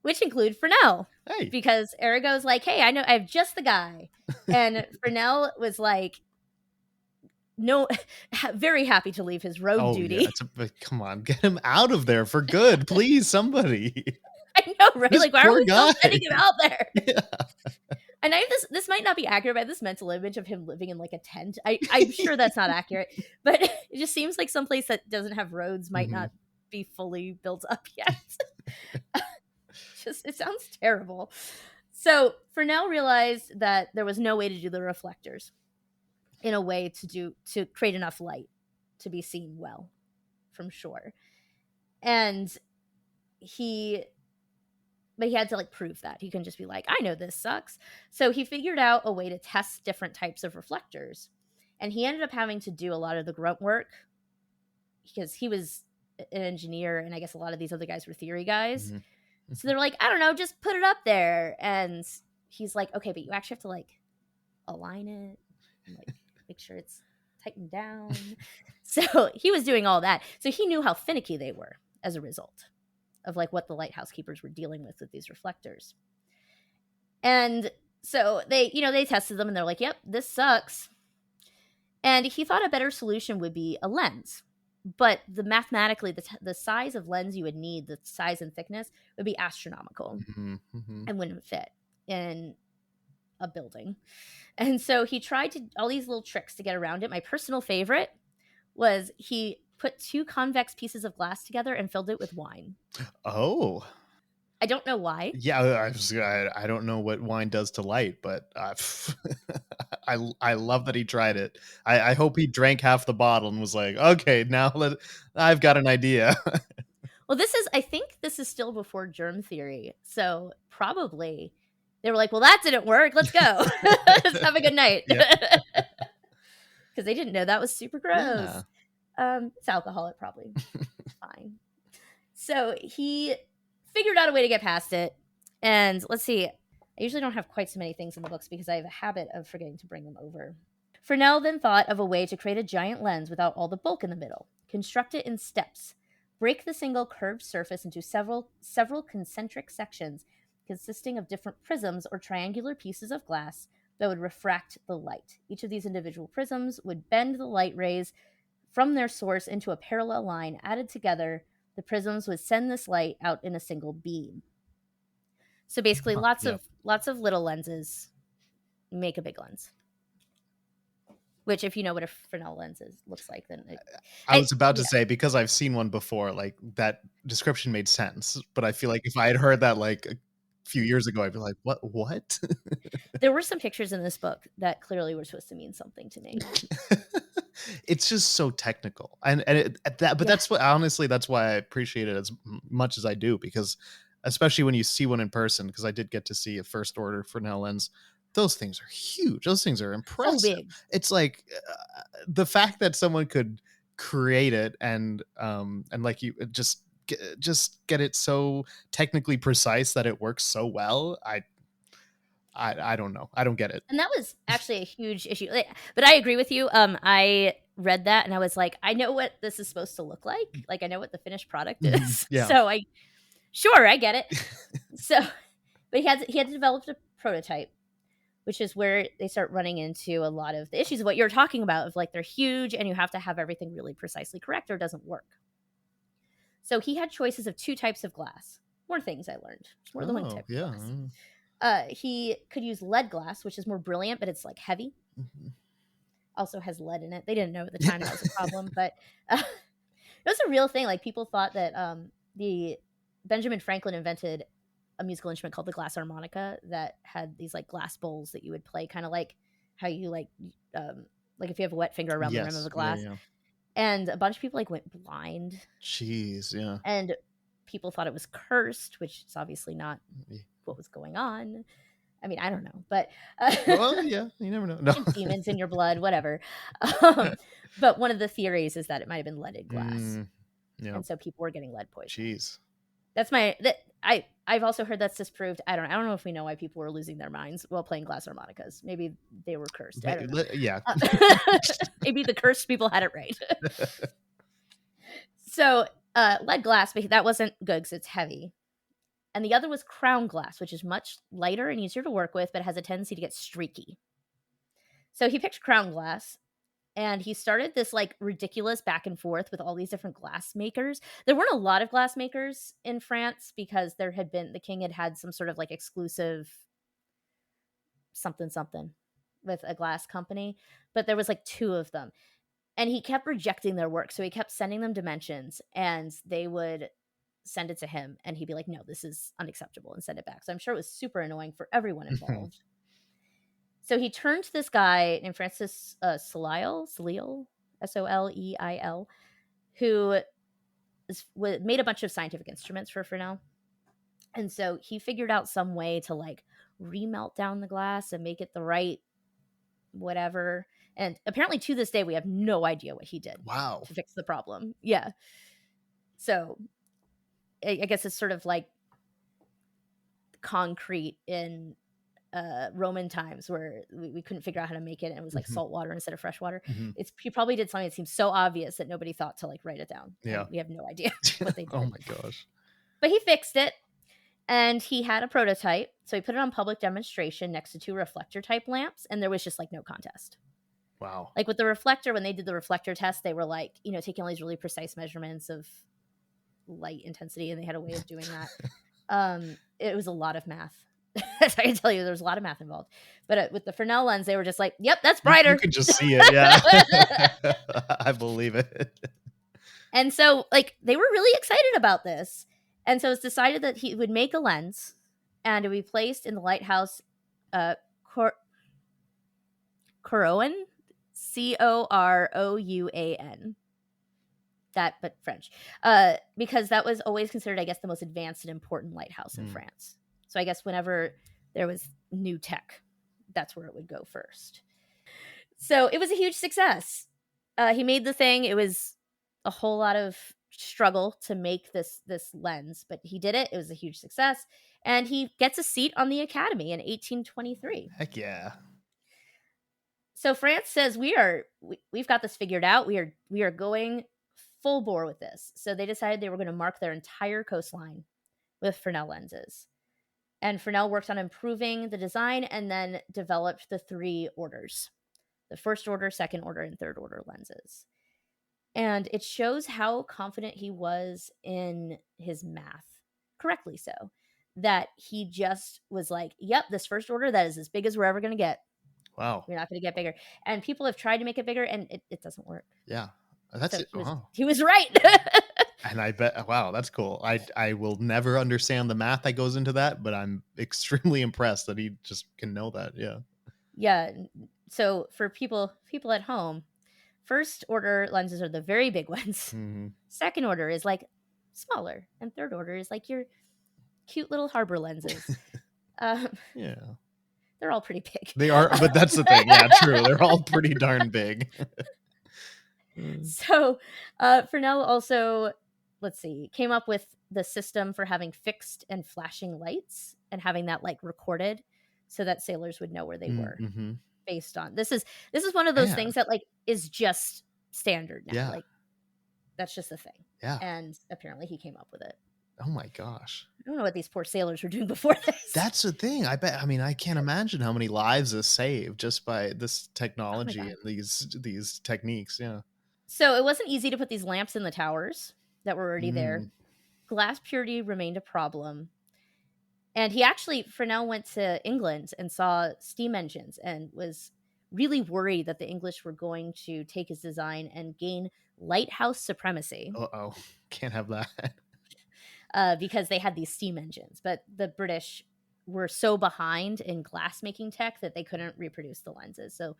which include Fresnel. Hey. Because Arago's like, hey, I know, I have just the guy. And Fresnel was like, no, very happy to leave his road duty. Yeah, come on, get him out of there for good, please, somebody. I know, right? This like, why are we guy. still sending him out there? Yeah. And I have this might not be accurate, but I have this mental image of hhim living in like a tent. I'm sure that's not accurate, but it just seems like someplace that doesn't have roads might not be fully built up yet. It sounds terrible. So Fresnel realized that there was no way to do the reflectors in a way to create enough light to be seen well from shore. And he had to like prove that. He couldn't just be like, I know this sucks. So he figured out a way to test different types of reflectors. And he ended up having to do a lot of the grunt work because he was an engineer, and I guess a lot of these other guys were theory guys. So they're like, I don't know, just put it up there. And he's like, okay, but you actually have to like align it and like make sure it's tightened down. So he was doing all that. So he knew how finicky they were as a result of like what the lighthouse keepers were dealing with these reflectors. And so they tested them and they're like, yep, this sucks. And he thought a better solution would be a lens. But mathematically, the size of lens you would need, the size and thickness, would be astronomical and wouldn't fit in a building. And so he tried all these little tricks to get around it. My personal favorite was he put 2 convex pieces of glass together and filled it with wine. Oh. I don't know why. Yeah, I don't know what wine does to light, but I love that he tried it. I hope he drank half the bottle and was like, okay, now I've got an idea. Well, I think this is still before germ theory. So probably they were like, well, that didn't work. Let's go. Let's have a good night. Because they didn't know that was super gross. Yeah. It's alcohol. It probably fine. So he figured out a way to get past it. And let's see. I usually don't have quite so many things in the books because I have a habit of forgetting to bring them over. Fresnel then thought of a way to create a giant lens without all the bulk in the middle. Construct it in steps. Break the single curved surface into several concentric sections consisting of different prisms or triangular pieces of glass that would refract the light. Each of these individual prisms would bend the light rays from their source into a parallel line. Added together, the prisms would send this light out in a single beam. So basically, lots of little lenses make a big lens. Which, if you know what a Fresnel lens looks like, then I was about to say, because I've seen one before, like that description made sense. But I feel like if I had heard that like a few years ago, I'd be like, what? There were some pictures in this book that clearly were supposed to mean something to me. It's just so technical, that's what, honestly, that's why I appreciate it as much as I do, because especially when you see one in person, because I did get to see a first order Fresnel lens. Those things are huge. Those things are impressive. So big. It's like the fact that someone could create it and like you just get it so technically precise that it works so well. I don't know. I don't get it. And that was actually a huge issue. But I agree with you. I read that and I was like, I know what this is supposed to look like. Like, I know what the finished product is. Yeah. So I get it. So, but he had to develop a prototype, which is where they start running into a lot of the issues of what you're talking about, of like they're huge and you have to have everything really precisely correct or it doesn't work. So he had choices of 2 types of glass. More things I learned. More than one type of glass. He could use lead glass, which is more brilliant, but it's like heavy. Also has lead in it. They didn't know at the time that was a problem, but it was a real thing. Like, people thought that the Benjamin Franklin invented a musical instrument called the glass harmonica that had these like glass bowls that you would play, kind of like how you like if you have a wet finger around the rim of a glass. Yeah. And a bunch of people like went blind. Jeez, yeah. And people thought it was cursed, which is obviously not what was going on. I mean, I don't know, but well, yeah, you never know. No. Demons in your blood, whatever. But one of the theories is that it might have been leaded glass, and so people were getting lead poison. Jeez, that's I've also heard that's disproved. I don't know if we know why people were losing their minds while playing glass harmonicas. Maybe they were cursed. I don't know. Yeah, maybe the cursed people had it right. So lead glass, but that wasn't good because it's heavy. And the other was crown glass, which is much lighter and easier to work with, but has a tendency to get streaky. So he picked crown glass, and he started this like ridiculous back and forth with all these different glass makers. There weren't a lot of glass makers in France because the king had some sort of like exclusive something with a glass company, but there was like 2 of them. And he kept rejecting their work. So he kept sending them dimensions, and they would send it to him, and he'd be like, no, this is unacceptable, and send it back. So I'm sure it was super annoying for everyone involved. So he turned to this guy named Francis Soleil, Soleil, who made a bunch of scientific instruments for Fresnel. And so he figured out some way to like remelt down the glass and make it the right whatever. And apparently to this day, we have no idea what he did to fix the problem. Yeah. So I guess it's sort of like concrete in Roman times where we couldn't figure out how to make it, and it was like salt water instead of fresh water. He probably did something that seems so obvious that nobody thought to like write it down. Yeah. And we have no idea what they did. Oh my gosh. But he fixed it, and he had a prototype. So he put it on public demonstration next to 2 reflector type lamps, and there was just like no contest. Wow. Like with the reflector, when they did the reflector test, they were like, you know, taking all these really precise measurements of light intensity, and they had a way of doing that. It was a lot of math. I can tell you, there's a lot of math involved. But with the Fresnel lens, they were just like, "Yep, that's brighter." You could just see it, yeah. I believe it. And so, like, they were really excited about this, and so it's decided that he would make a lens, and it would be placed in the lighthouse, Corouan, Corouan. That, but French, because that was always considered, I guess, the most advanced and important lighthouse in France. So I guess whenever there was new tech, that's where it would go first. So it was a huge success. He made the thing. It was a whole lot of struggle to make this lens, but he did it. It was a huge success, and he gets a seat on the Academy in 1823. Heck yeah. So France says we've got this figured out. We are going full bore with this. So they decided they were going to mark their entire coastline with Fresnel lenses. And Fresnel worked on improving the design and then developed the 3 orders: the first order, second order, and third order lenses. And it shows how confident he was in his math, correctly so, that he just was like, yep, this first order, that is as big as we're ever going to get. Wow. We're not going to get bigger. And people have tried to make it bigger, and it doesn't work. Yeah. That's it. He was right. And I bet, wow, that's cool. I will never understand the math that goes into that, but I'm extremely impressed that he just can know that. Yeah. Yeah. So for people at home, first order lenses are the very big ones. Second order is like smaller, and third order is like your cute little harbor lenses. Yeah. They're all pretty big. They are, but that's the thing. Yeah, true. They're all pretty darn big. So Fresnel also, came up with the system for having fixed and flashing lights and having that like recorded so that sailors would know where they were based on. This is one of those things that like is just standard now. Yeah. Like that's just a thing. Yeah. And apparently he came up with it. Oh my gosh. I don't know what these poor sailors were doing before this. That's the thing. I can't imagine how many lives is saved just by this technology and these techniques. Yeah. So it wasn't easy to put these lamps in the towers that were already there. Glass purity remained a problem. And Fresnel went to England and saw steam engines and was really worried that the English were going to take his design and gain lighthouse supremacy. Uh-oh. Can't have that. Because they had these steam engines. But the British were so behind in glass making tech that they couldn't reproduce the lenses. So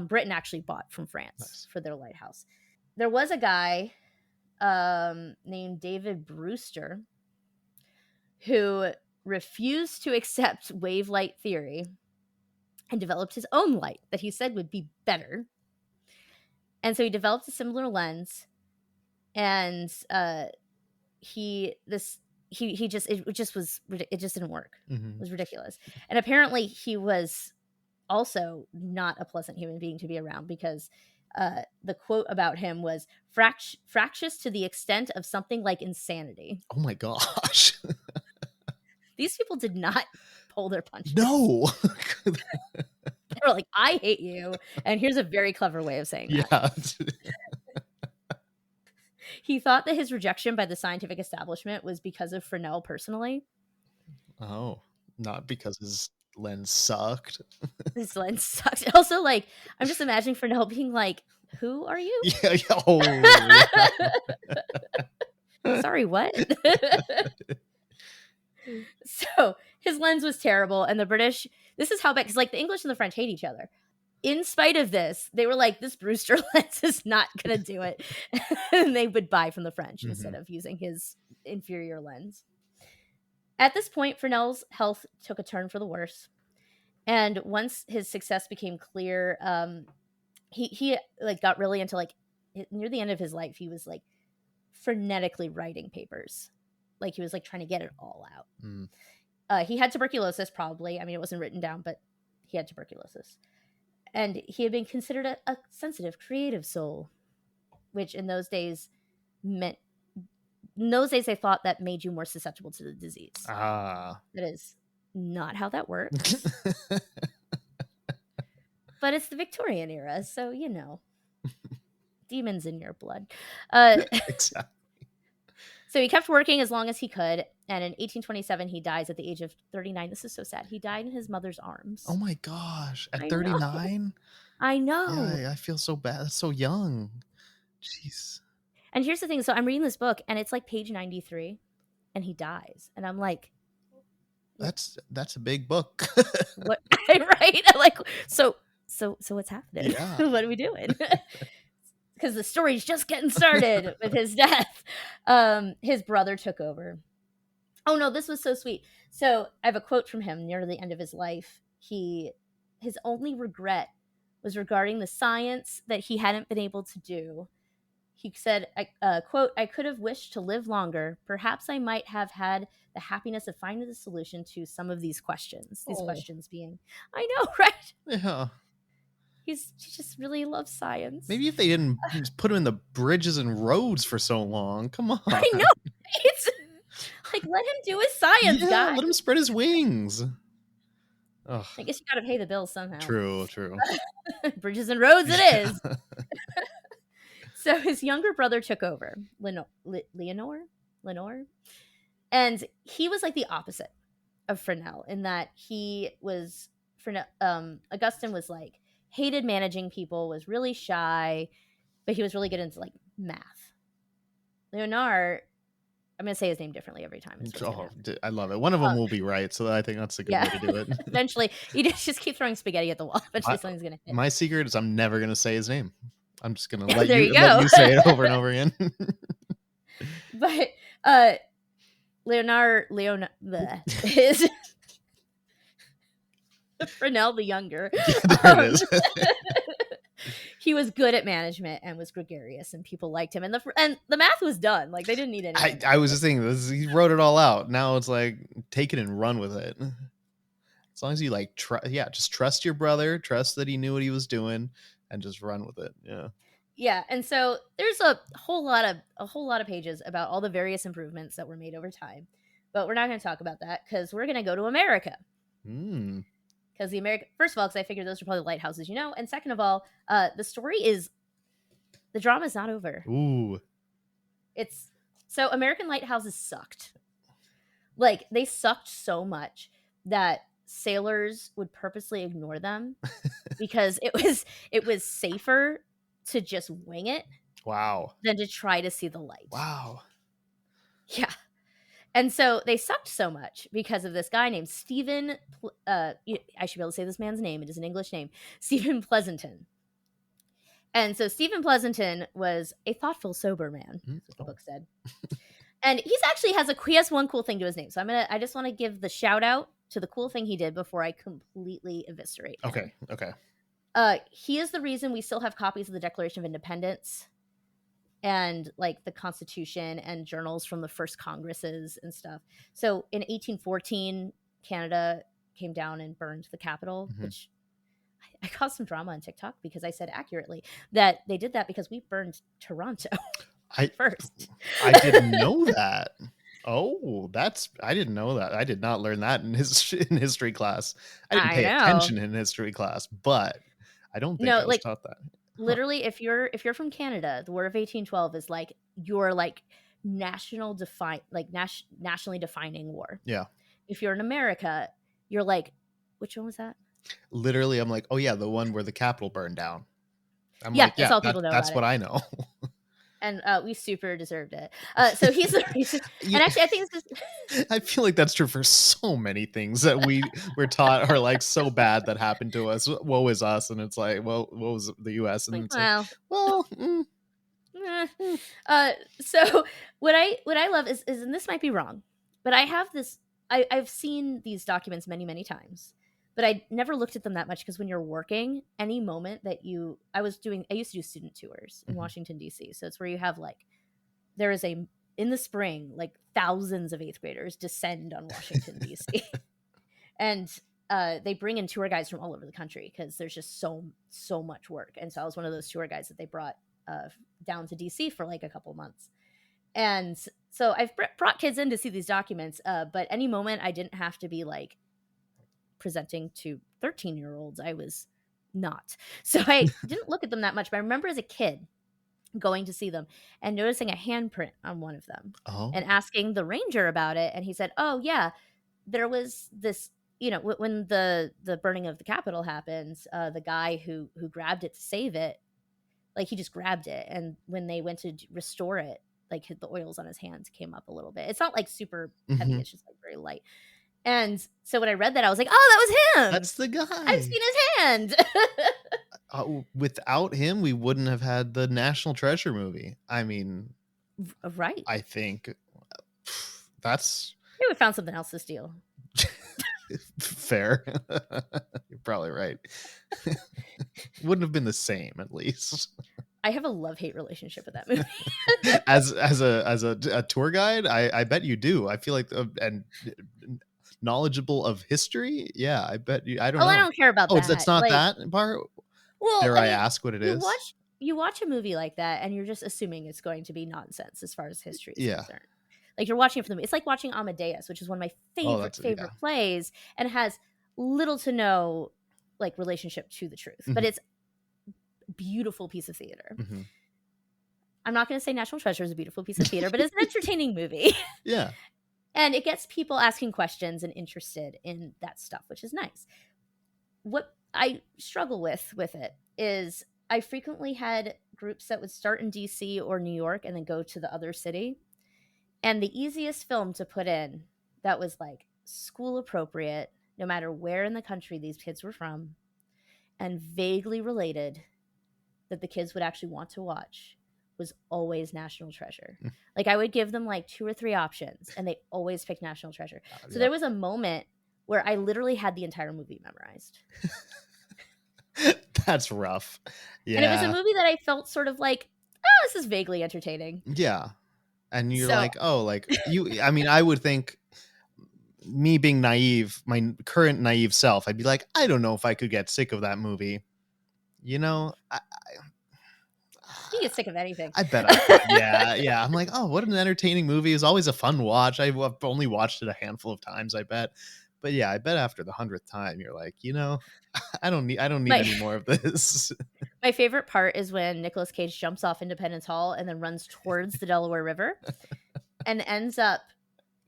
Britain actually bought from France for their lighthouse. There was a guy named David Brewster who refused to accept wave light theory and developed his own light that he said would be better. And so he developed a similar lens, and it just didn't work. It was ridiculous. And apparently he was also not a pleasant human being to be around, because the quote about him was fractious to the extent of something like insanity. Oh my gosh. These people did not pull their punches. No. They were like, I hate you. And here's a very clever way of saying that. Yeah. He thought that his rejection by the scientific establishment was because of Fresnel personally. Oh, not because his lens sucked. His lens sucks. Also, like, I'm just imagining Fresnel being like, who are you? Yeah. Oh, yeah. Sorry, what? So his lens was terrible, and the British, this is how bad, because like the English and the French hate each other. In spite of this, they were like, this Brewster lens is not going to do it. And they would buy from the French instead of using his inferior lens. At this point, Fresnel's health took a turn for the worse. And once his success became clear, he like got really into like near the end of his life, he was like frenetically writing papers. Like he was like trying to get it all out. He had tuberculosis, probably. I mean, it wasn't written down, but he had tuberculosis. And he had been considered a sensitive, creative soul, which in those days meant, in those days they thought that made you more susceptible to the disease. That is not how that works. But it's the Victorian era, so you know, demons in your blood. Exactly. So he kept working as long as he could, and in 1827 he dies at the age of 39. This is so sad. He died in his mother's arms. Oh my gosh, at 39? I know. Yeah, I feel so bad. That's so young. Jeez. And here's the thing. So I'm reading this book, and it's like page 93, and he dies, and I'm like, that's a big book. What? Right? I'm like, so what's happening? Yeah. What are we doing? Because the story's just getting started with his death. His brother took over. Oh no, this was so sweet. So I have a quote from him near the end of his life. His only regret was regarding the science that he hadn't been able to do. He said, quote, "I could have wished to live longer. Perhaps I might have had the happiness of finding the solution to some of these questions." These questions being, I know, right? Yeah. He just really loves science. Maybe if they didn't put him in the bridges and roads for so long. Come on. I know. It's like, let him do his science, guys. Let him spread his wings. Ugh. I guess you got to pay the bills somehow. True. Bridges and roads it is. So his younger brother took over, Lenore, and he was like the opposite of Fresnel in that Augustin was like hated managing people, was really shy, but he was really good into like math. Leonard, I'm going to say his name differently every time. I love it. One of them will be right, so I think that's a good way to do it. Eventually, you just keep throwing spaghetti at the wall. Eventually, something's going to hit. My secret is I'm never going to say his name. I'm just going to let you say it over and over again. But Leonard is Fresnel the younger. There it is. He was good at management and was gregarious, and people liked him. And the math was done. Like they didn't need anything. I was just thinking he wrote it all out. Now it's like take it and run with it. As long as you like just trust your brother, trust that he knew what he was doing, and just run with it. Yeah. And so there's a whole lot of pages about all the various improvements that were made over time, but we're not going to talk about that because we're going to go to America. Because first of all, because I figured those are probably lighthouses, and second of all, the drama is not over. Ooh. So American lighthouses sucked. Like they sucked so much that sailors would purposely ignore them because it was safer to just wing it. Wow. Than to try to see the light. Wow. Yeah. And so they sucked so much because of this guy named Stephen. I should be able to say this man's name. It is an English name. Stephen Pleasanton. And so Stephen Pleasanton was a thoughtful, sober man. That's what the book said. And he has one cool thing to his name. So I just want to give the shout out to the cool thing he did before I completely eviscerate him. Okay. He is the reason we still have copies of the Declaration of Independence and like the Constitution and journals from the first Congresses and stuff. So in 1814, Canada came down and burned the Capitol, which I caused some drama on TikTok because I said accurately that they did that because we burned Toronto first. I didn't know that. Oh, I didn't know that. I did not learn that in history class. I didn't pay attention in history class, but I don't think I was taught that. Literally, if you're from Canada, the War of 1812 is like your like nationally defining war. Yeah. If you're in America, you're like, which one was that? Literally, I'm like, oh yeah, the one where the Capitol burned down. That's all people know. That's what I know. And we super deserved it. So he's the reason. And actually, I think I feel like that's true for so many things that we're taught are like so bad that happened to us. Woe is us, and it's like, well, what was the U.S. and So what I love is, and this might be wrong, but I have this. I've seen these documents many times. but I never looked at them that much because when you're working, any moment that I used to do student tours in Washington, D.C. So it's where you have like, there is in the spring, like thousands of 8th graders descend on Washington, D.C. And they bring in tour guides from all over the country because there's just so much work. And so I was one of those tour guides that they brought down to DC for like a couple months. And so I've brought kids in to see these documents, but any moment I didn't have to be like presenting to 13-year-olds, I was not. So I didn't look at them that much, but I remember as a kid going to see them and noticing a handprint on one of them and asking the ranger about it. And he said, oh yeah, there was this, when the burning of the Capitol happens, the guy who grabbed it to save it, like he just grabbed it. And when they went to restore it, like the oils on his hands came up a little bit. It's not like super heavy. It's just like very light. And so when I read that, I was like, oh, that was him. That's the guy. I've seen his hand. Without him, we wouldn't have had the National Treasure movie. I mean, right. I think that's... We would have found something else to steal. Fair. You're probably right. Wouldn't have been the same, at least. I have a love-hate relationship with that movie. as a tour guide, I bet you do. I feel like and knowledgeable of history. Yeah, I bet you. I don't know. I don't care about that. It's not like, that part. Well, dare I ask what it is? You watch a movie like that, and you're just assuming it's going to be nonsense as far as history is concerned. Like you're watching it for the movie. It's like watching Amadeus, which is one of my favorite plays, and it has little to no like relationship to the truth, but it's a beautiful piece of theater. I'm not going to say National Treasure is a beautiful piece of theater, but it's an entertaining movie. Yeah. And it gets people asking questions and interested in that stuff, which is nice. What I struggle with it is I frequently had groups that would start in DC or New York and then go to the other city. And the easiest film to put in that was like school appropriate, no matter where in the country these kids were from, and vaguely related that the kids would actually want to watch was always National Treasure. Like I would give them like 2 or 3 options and they always picked National Treasure. So there was a moment where I literally had the entire movie memorized. That's rough. Yeah. And it was a movie that I felt sort of like, oh, this is vaguely entertaining. Yeah. And you're like, oh, like you, I mean, I would think me being naive, my current naive self, I'd be like, I don't know if I could get sick of that movie. You know, you get sick of anything. I bet I could. Yeah. I'm like, oh, what an entertaining movie. It's always a fun watch. I've only watched it a handful of times, I bet. But yeah, I bet after the 100th time, you're like, you know, I don't need any more of this. My favorite part is when Nicolas Cage jumps off Independence Hall and then runs towards the Delaware River and ends up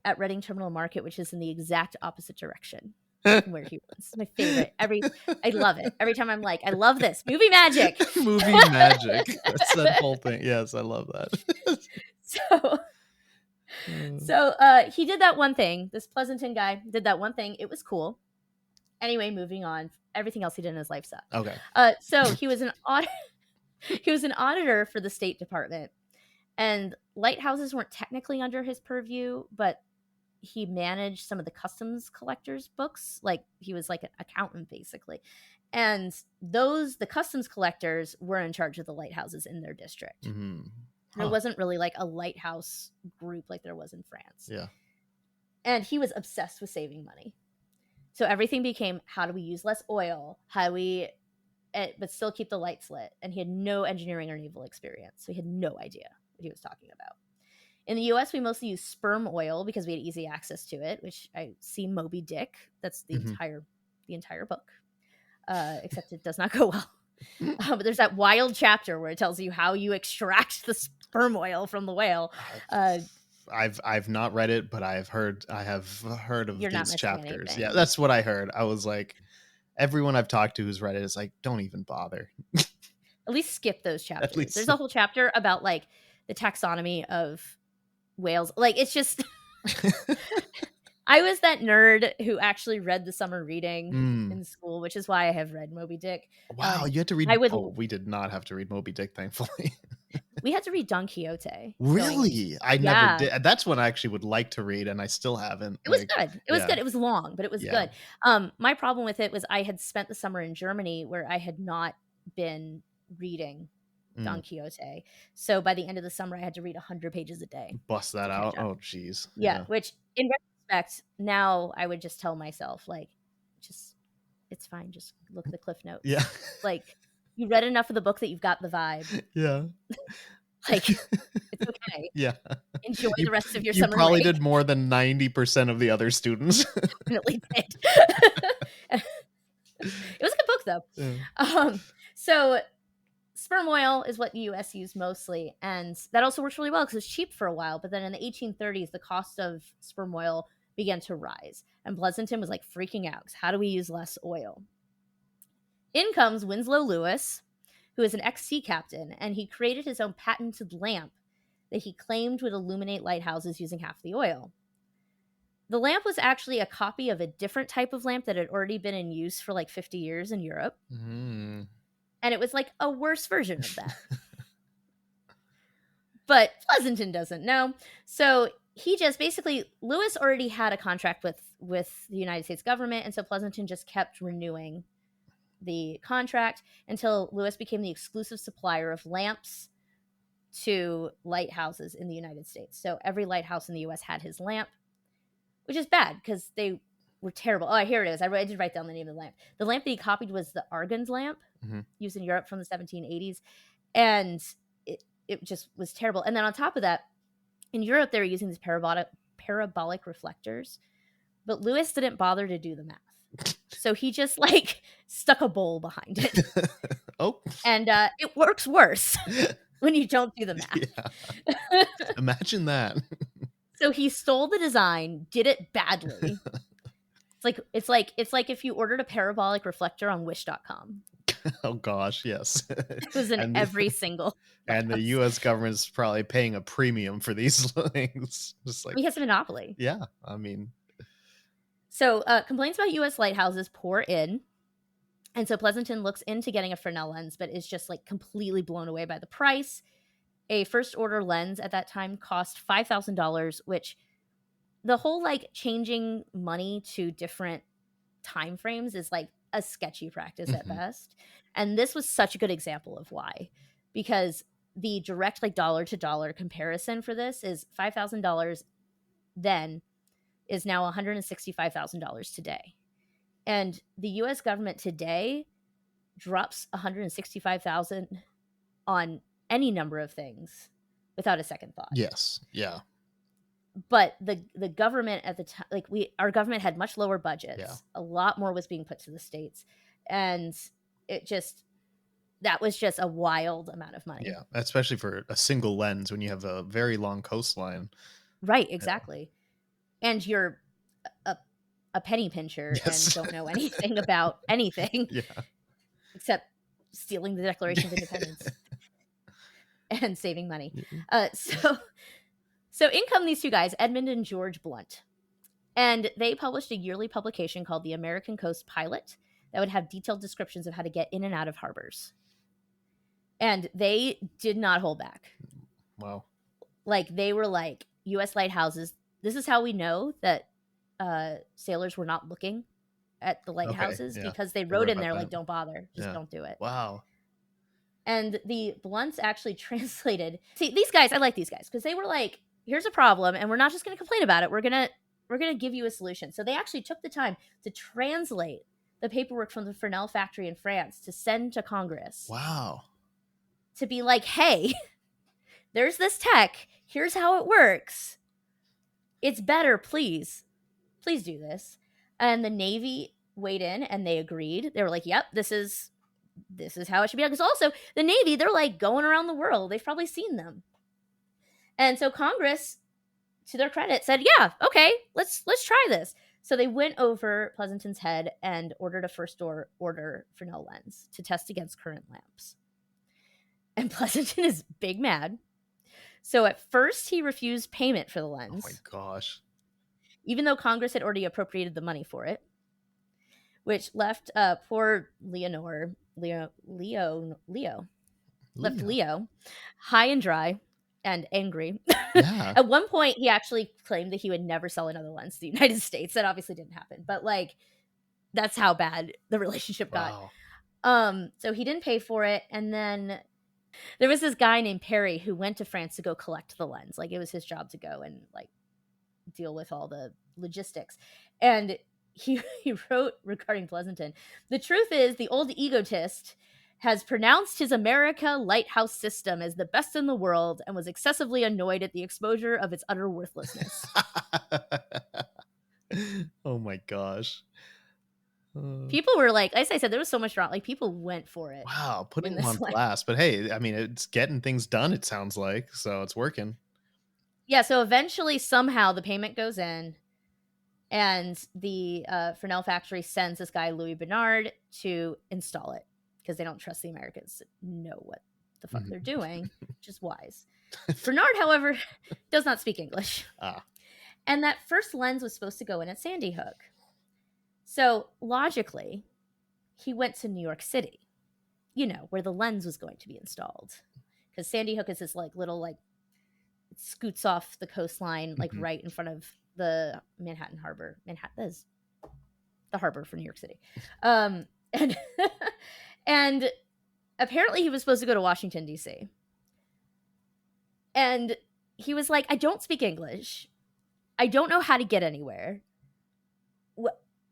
at Reading Terminal Market, which is in the exact opposite direction from where he runs. It's my favorite. I love it. Every time I'm like, I love this. Movie magic. Movie magic. That's that whole thing. Yes, I love that. So he did that one thing. This Pleasanton guy did that one thing. It was cool. Anyway, moving on. Everything else he did in his life sucked. Okay. So he was an auditor for the State Department, and lighthouses weren't technically under his purview, but he managed some of the customs collectors' books. Like he was like an accountant basically, and the customs collectors were in charge of the lighthouses in their district. There wasn't really like a lighthouse group like there was in France. Yeah. And he was obsessed with saving money. So everything became, how do we use less oil? How do we, but still keep the lights lit? And he had no engineering or naval experience. So he had no idea what he was talking about. In the US, we mostly use sperm oil because we had easy access to it, which I see Moby Dick. That's the entire book, except it does not go well. But there's that wild chapter where it tells you how you extract the sperm oil from the whale. I've not read it, but I have heard of these chapters. Anything. Yeah, that's what I heard. I was like, everyone I've talked to who's read it is like, don't even bother. At least skip those chapters. There's a whole chapter about like the taxonomy of whales. Like it's just I was that nerd who actually read the summer reading in school, which is why I have read Moby Dick. Wow, you had to read. We did not have to read Moby Dick, thankfully. We had to read Don Quixote. Really? I never did. That's one I actually would like to read, and I still haven't. It was good. It was good. It was long, but it was good. My problem with it was I had spent the summer in Germany where I had not been reading Don Quixote. So by the end of the summer, I had to read 100 pages a day. Bust that out. Oh, geez. Yeah, which in retrospect, now I would just tell myself, like, just, it's fine. Just look at the cliff notes. Yeah. Like, you read enough of the book that you've got the vibe. Yeah. Like, it's okay. Yeah. Enjoy the rest of your summer. You probably did more than 90% of the other students. Definitely did. It was a good book, though. Yeah. So sperm oil is what the U.S. used mostly, and that also works really well because it's cheap for a while. But then in the 1830s, the cost of sperm oil began to rise, and Pleasanton was like freaking out. How do we use less oil? In comes Winslow Lewis, who is an ex-sea captain, and he created his own patented lamp that he claimed would illuminate lighthouses using half the oil. The lamp was actually a copy of a different type of lamp that had already been in use for like 50 years in Europe. And it was like a worse version of that. But Pleasanton doesn't know. So he just basically, Lewis already had a contract with the United States government. And so Pleasanton just kept renewing the contract until Lewis became the exclusive supplier of lamps to lighthouses in the United States. So every lighthouse in the US had his lamp, which is bad because they were terrible. Oh, here it is. I did write down the name of the lamp. The lamp that he copied was the Argand lamp, used in Europe from the 1780s. And it just was terrible. And then on top of that, in Europe, they were using these parabolic reflectors. But Lewis didn't bother to do the math. So he just like stuck a bowl behind it. And it works worse when you don't do the math. Yeah. Imagine that. So he stole the design, did it badly. It's like if you ordered a parabolic reflector on wish.com. Oh gosh, yes. It was in every single. And the U.S. government is probably paying a premium for these things. Just like he has a monopoly. Yeah, I mean. So complaints about U.S. lighthouses pour in. And so Pleasanton looks into getting a Fresnel lens, but is just like completely blown away by the price. A first order lens at that time cost $5,000, which the whole like changing money to different time frames is like a sketchy practice at best. And this was such a good example of why, because the direct like dollar to dollar comparison for this is $5,000 then is now $165,000 today. And the US government today drops $165,000 on any number of things without a second thought. Yes. Yeah. But the government at the time, like our government had much lower budgets. Yeah. A lot more was being put to the states. And that was just a wild amount of money. Yeah. Especially for a single lens when you have a very long coastline. Right. Exactly. Yeah. And you're a penny pincher and don't know anything about anything except stealing the Declaration of Independence and saving money. So in come these two guys, Edmund and George Blunt, and they published a yearly publication called the American Coast Pilot that would have detailed descriptions of how to get in and out of harbors. And they did not hold back. Wow. Like they were like, U.S. lighthouses, this is how we know that sailors were not looking at the lighthouses because they wrote in there like, don't bother, just don't do it. Wow. And the Blunts actually translated. See, these guys, I like these guys because they were like, here's a problem and we're not just going to complain about it. We're going to give you a solution. So they actually took the time to translate the paperwork from the Fresnel factory in France to send to Congress. Wow. To be like, hey, there's this tech. Here's how it works. It's better, please. Please do this. And the Navy weighed in and they agreed. They were like, yep, this is how it should be done. Because also the Navy, they're like going around the world. They've probably seen them. And so Congress, to their credit, said, yeah, okay, let's try this. So they went over Pleasanton's head and ordered a first order Fresnel lens to test against current lamps. And Pleasanton is big mad. So at first he refused payment for the lens. Oh my gosh. Even though Congress had already appropriated the money for it, which left poor Leo left Leo high and dry and angry. Yeah. At one point, he actually claimed that he would never sell another lens to the United States. That obviously didn't happen, but like that's how bad the relationship got. So he didn't pay for it, and then there was this guy named Perry who went to France to go collect the lens. Like it was his job to go and like deal with all the logistics. And he wrote regarding Pleasanton, the truth is the old egotist has pronounced his America lighthouse system as the best in the world and was excessively annoyed at the exposure of its utter worthlessness. Oh my gosh. People were like, as I said, there was so much drama. Like people went for it. Wow, putting them on blast. But hey, I mean, it's getting things done, it sounds like. So it's working. Yeah, so eventually, somehow, the payment goes in, and the Fresnel factory sends this guy, Louis Bernard, to install it, because they don't trust the Americans to know what the fuck they're doing, which is wise. Bernard, however, does not speak English. And that first lens was supposed to go in at Sandy Hook. So, logically, he went to New York City, you know, where the lens was going to be installed. Because Sandy Hook is this, like, little, like, it scoots off the coastline, like, right in front of the Manhattan Harbor. Manhattan is the harbor for New York City. And apparently he was supposed to go to Washington, D.C. And he was like, I don't speak English. I don't know how to get anywhere.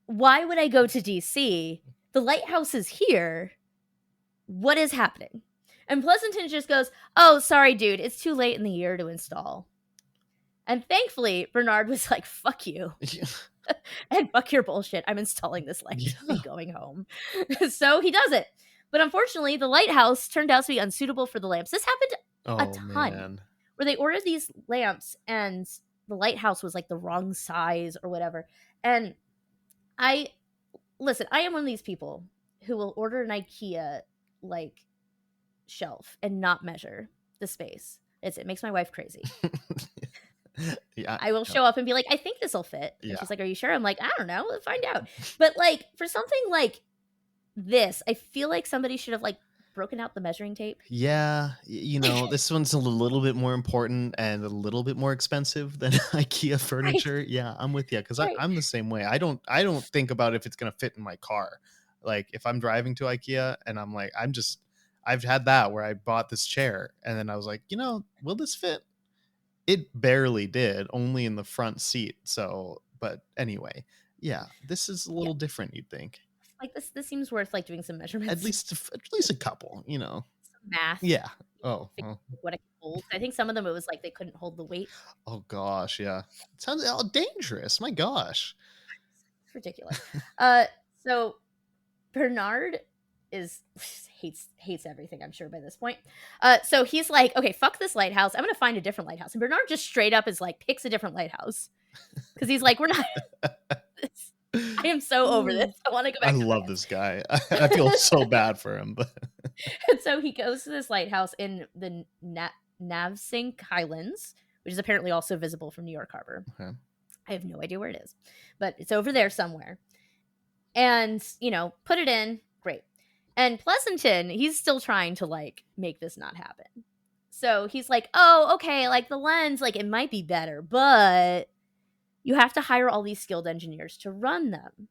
Why would I go to D.C.? The lighthouse is here. What is happening? And Pleasanton just goes, oh, sorry, dude. It's too late in the year to install. And thankfully, Bernard was like, fuck you. And fuck your bullshit. I'm installing this light and going home. So he does it. But unfortunately, the lighthouse turned out to be unsuitable for the lamps. This happened a ton. Where they ordered these lamps and the lighthouse was like the wrong size or whatever. And I am one of these people who will order an IKEA like shelf and not measure the space. It makes my wife crazy. Yeah, I will show up and be like, I think this will fit. And she's like, are you sure? I'm like, I don't know. We'll find out. But like for something like this, I feel like somebody should have like broken out the measuring tape. Yeah, you know, this one's a little bit more important and a little bit more expensive than IKEA furniture. Right. Yeah, I'm with you because I'm the same way. I don't think about if it's gonna fit in my car. Like if I'm driving to IKEA and I'm like, I've had that where I bought this chair and then I was like, you know, will this fit? It barely did, only in the front seat. So, but anyway, yeah, this is a little different, you'd think. Like this seems worth like doing some measurements. At least a couple, you know. Some math. Yeah. Oh. Well. What it holds. I think some of them it was like they couldn't hold the weight. Oh gosh, yeah. It sounds dangerous. My gosh. It's ridiculous. So Bernard hates everything, I'm sure, by this point. So he's like, okay, fuck this lighthouse. I'm gonna find a different lighthouse. And Bernard just straight up is like, picks a different lighthouse. Because he's like, we're not I am so over this. I want to go back. I love this guy. I feel so bad for him. But and so he goes to this lighthouse in the Navesink Highlands, which is apparently also visible from New York Harbor. Okay. I have no idea where it is, but it's over there somewhere. And, you know, put it in. Great. And Pleasanton, he's still trying to, like, make this not happen. So he's like, oh, okay, like, the lens, like, it might be better, but you have to hire all these skilled engineers to run them.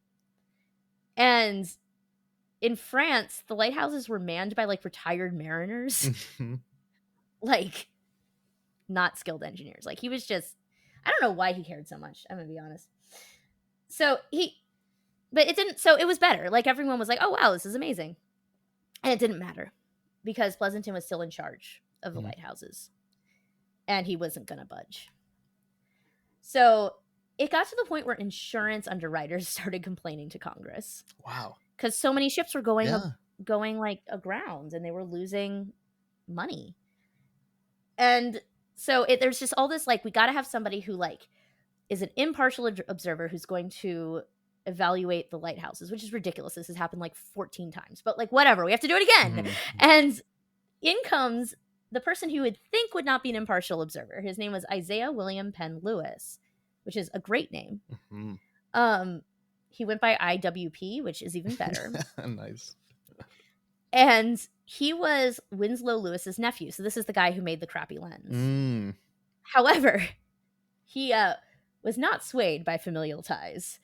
And in France, the lighthouses were manned by, like, retired mariners. Like, not skilled engineers. Like, he was just, I don't know why he cared so much, I'm gonna be honest. But it didn't, so it was better. Like, everyone was like, oh, wow, this is amazing. And it didn't matter because Pleasanton was still in charge of the lighthouses and he wasn't going to budge. So it got to the point where insurance underwriters started complaining to Congress. Wow. Because so many ships were going like aground and they were losing money. And so there's just all this, like, we got to have somebody who, like, is an impartial observer who's going to evaluate the lighthouses, which is ridiculous. This has happened like 14 times, but like whatever, we have to do it again. And in comes the person who would think would not be an impartial observer. His name was Isaiah William Penn Lewis, which is a great name. He went by IWP, which is even better. Nice. And he was Winslow Lewis's nephew. So this is the guy who made the crappy lens. Mm. However, he was not swayed by familial ties.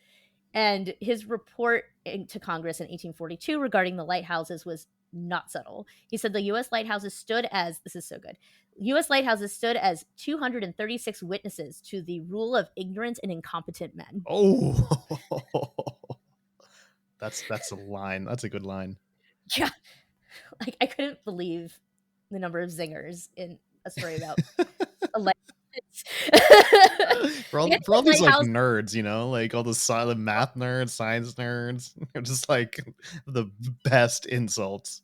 And his report to Congress in 1842 regarding the lighthouses was not subtle. He said the U.S. lighthouses stood as, this is so good, U.S. lighthouses stood as 236 witnesses to the rule of ignorant and incompetent men. Oh, that's a line. That's a good line. Yeah. Like, I couldn't believe the number of zingers in a story about a lighthouse. for all these like nerds, you know, like all the silent math nerds, science nerds, they're just like the best insults.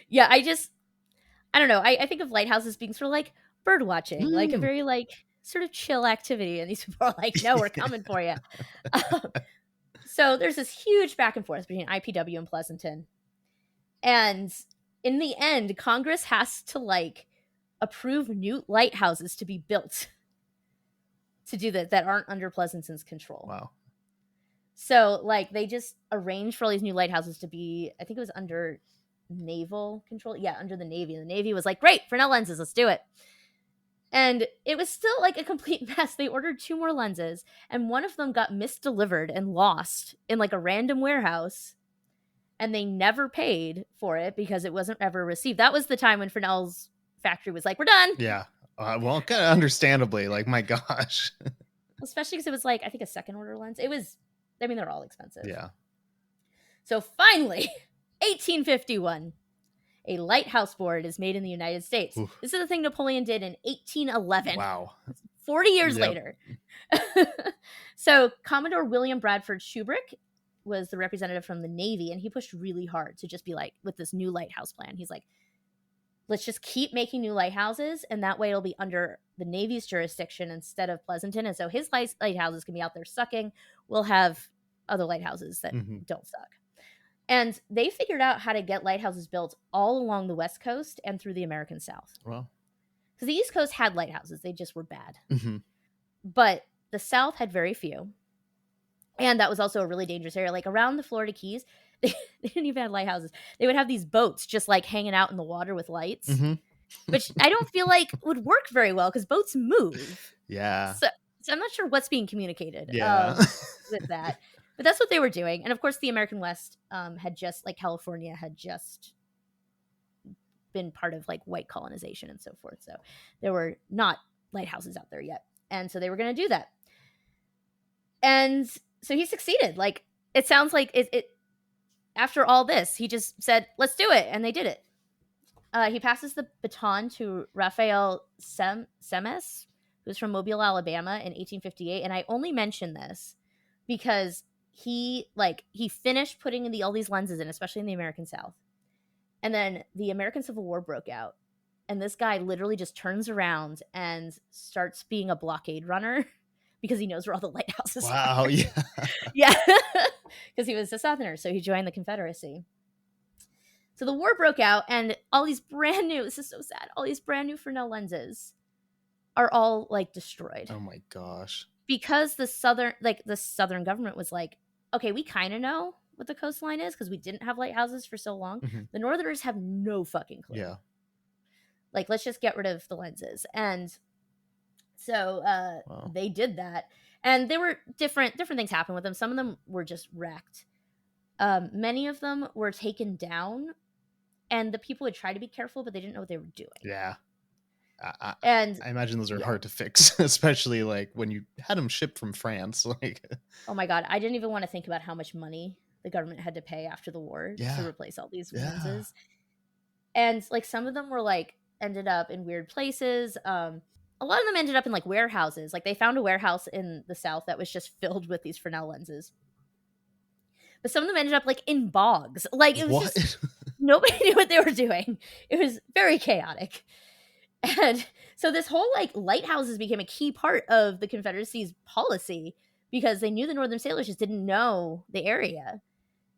Yeah, I don't know. I think of lighthouses being sort of like bird watching, like a very like sort of chill activity, and these people are like, no, we're coming for you. So there's this huge back and forth between IPW and Pleasanton, and in the end, Congress has to like approve new lighthouses to be built to do that aren't under Pleasanton's control. Wow. So like they just arranged for all these new lighthouses to be, I think it was under naval control. Yeah, under the Navy. And the Navy was like, great, Fresnel lenses, let's do it. And it was still like a complete mess. They ordered 2 more lenses, and one of them got misdelivered and lost in like a random warehouse. And they never paid for it because it wasn't ever received. That was the time when Fresnel's factory was like, we're done. Yeah. Well, kind of understandably, like, my gosh. Especially because it was like, I think a second order lens. It was, I mean, they're all expensive. Yeah. So finally, 1851, a lighthouse board is made in the United States. Oof. This is the thing Napoleon did in 1811. Wow. 40 years later. So Commodore William Bradford Shubrick was the representative from the Navy, and he pushed really hard to just be like, with this new lighthouse plan, he's like, let's just keep making new lighthouses, and that way it'll be under the Navy's jurisdiction instead of Pleasanton. And so his lighthouses can be out there sucking. We'll have other lighthouses that don't suck. And they figured out how to get lighthouses built all along the West Coast and through the American South. Well, because the East Coast had lighthouses. They just were bad. But the South had very few. And that was also a really dangerous area. Like around the Florida Keys, they didn't even have lighthouses. They would have these boats just like hanging out in the water with lights, which I don't feel like would work very well because boats move. Yeah. So I'm not sure what's being communicated with that. But that's what they were doing. And of course, the American West had just, like California, had just been part of like white colonization and so forth. So there were not lighthouses out there yet. And so they were going to do that. And so he succeeded. Like, it sounds like it after all this, he just said, let's do it. And they did it. He passes the baton to Raphael Semmes, who's from Mobile, Alabama in 1858. And I only mention this because he finished putting all these lenses in, especially in the American South. And then the American Civil War broke out. And this guy literally just turns around and starts being a blockade runner because he knows where all the lighthouses are. Wow, yeah. Yeah, because he was a Southerner, so he joined the Confederacy. So the war broke out, and all these brand new, this is so sad, all these brand new Fresnel lenses are all, like, destroyed. Oh my gosh. Because the Southern government was like, okay, we kind of know what the coastline is because we didn't have lighthouses for so long. The Northerners have no fucking clue. Yeah. Like, let's just get rid of the lenses. And so they did that. And there were different things happened with them. Some of them were just wrecked. Many of them were taken down. And the people would try to be careful, but they didn't know what they were doing. Yeah. I imagine those are hard to fix, especially like when you had them shipped from France. Like, oh my God, I didn't even want to think about how much money the government had to pay after the war to replace all these lenses. And like some of them were like ended up in weird places. A lot of them ended up in like warehouses. Like they found a warehouse in the South that was just filled with these Fresnel lenses. But some of them ended up like in bogs. Like it was just nobody knew what they were doing. It was very chaotic. And so this whole like lighthouses became a key part of the Confederacy's policy because they knew the Northern sailors just didn't know the area.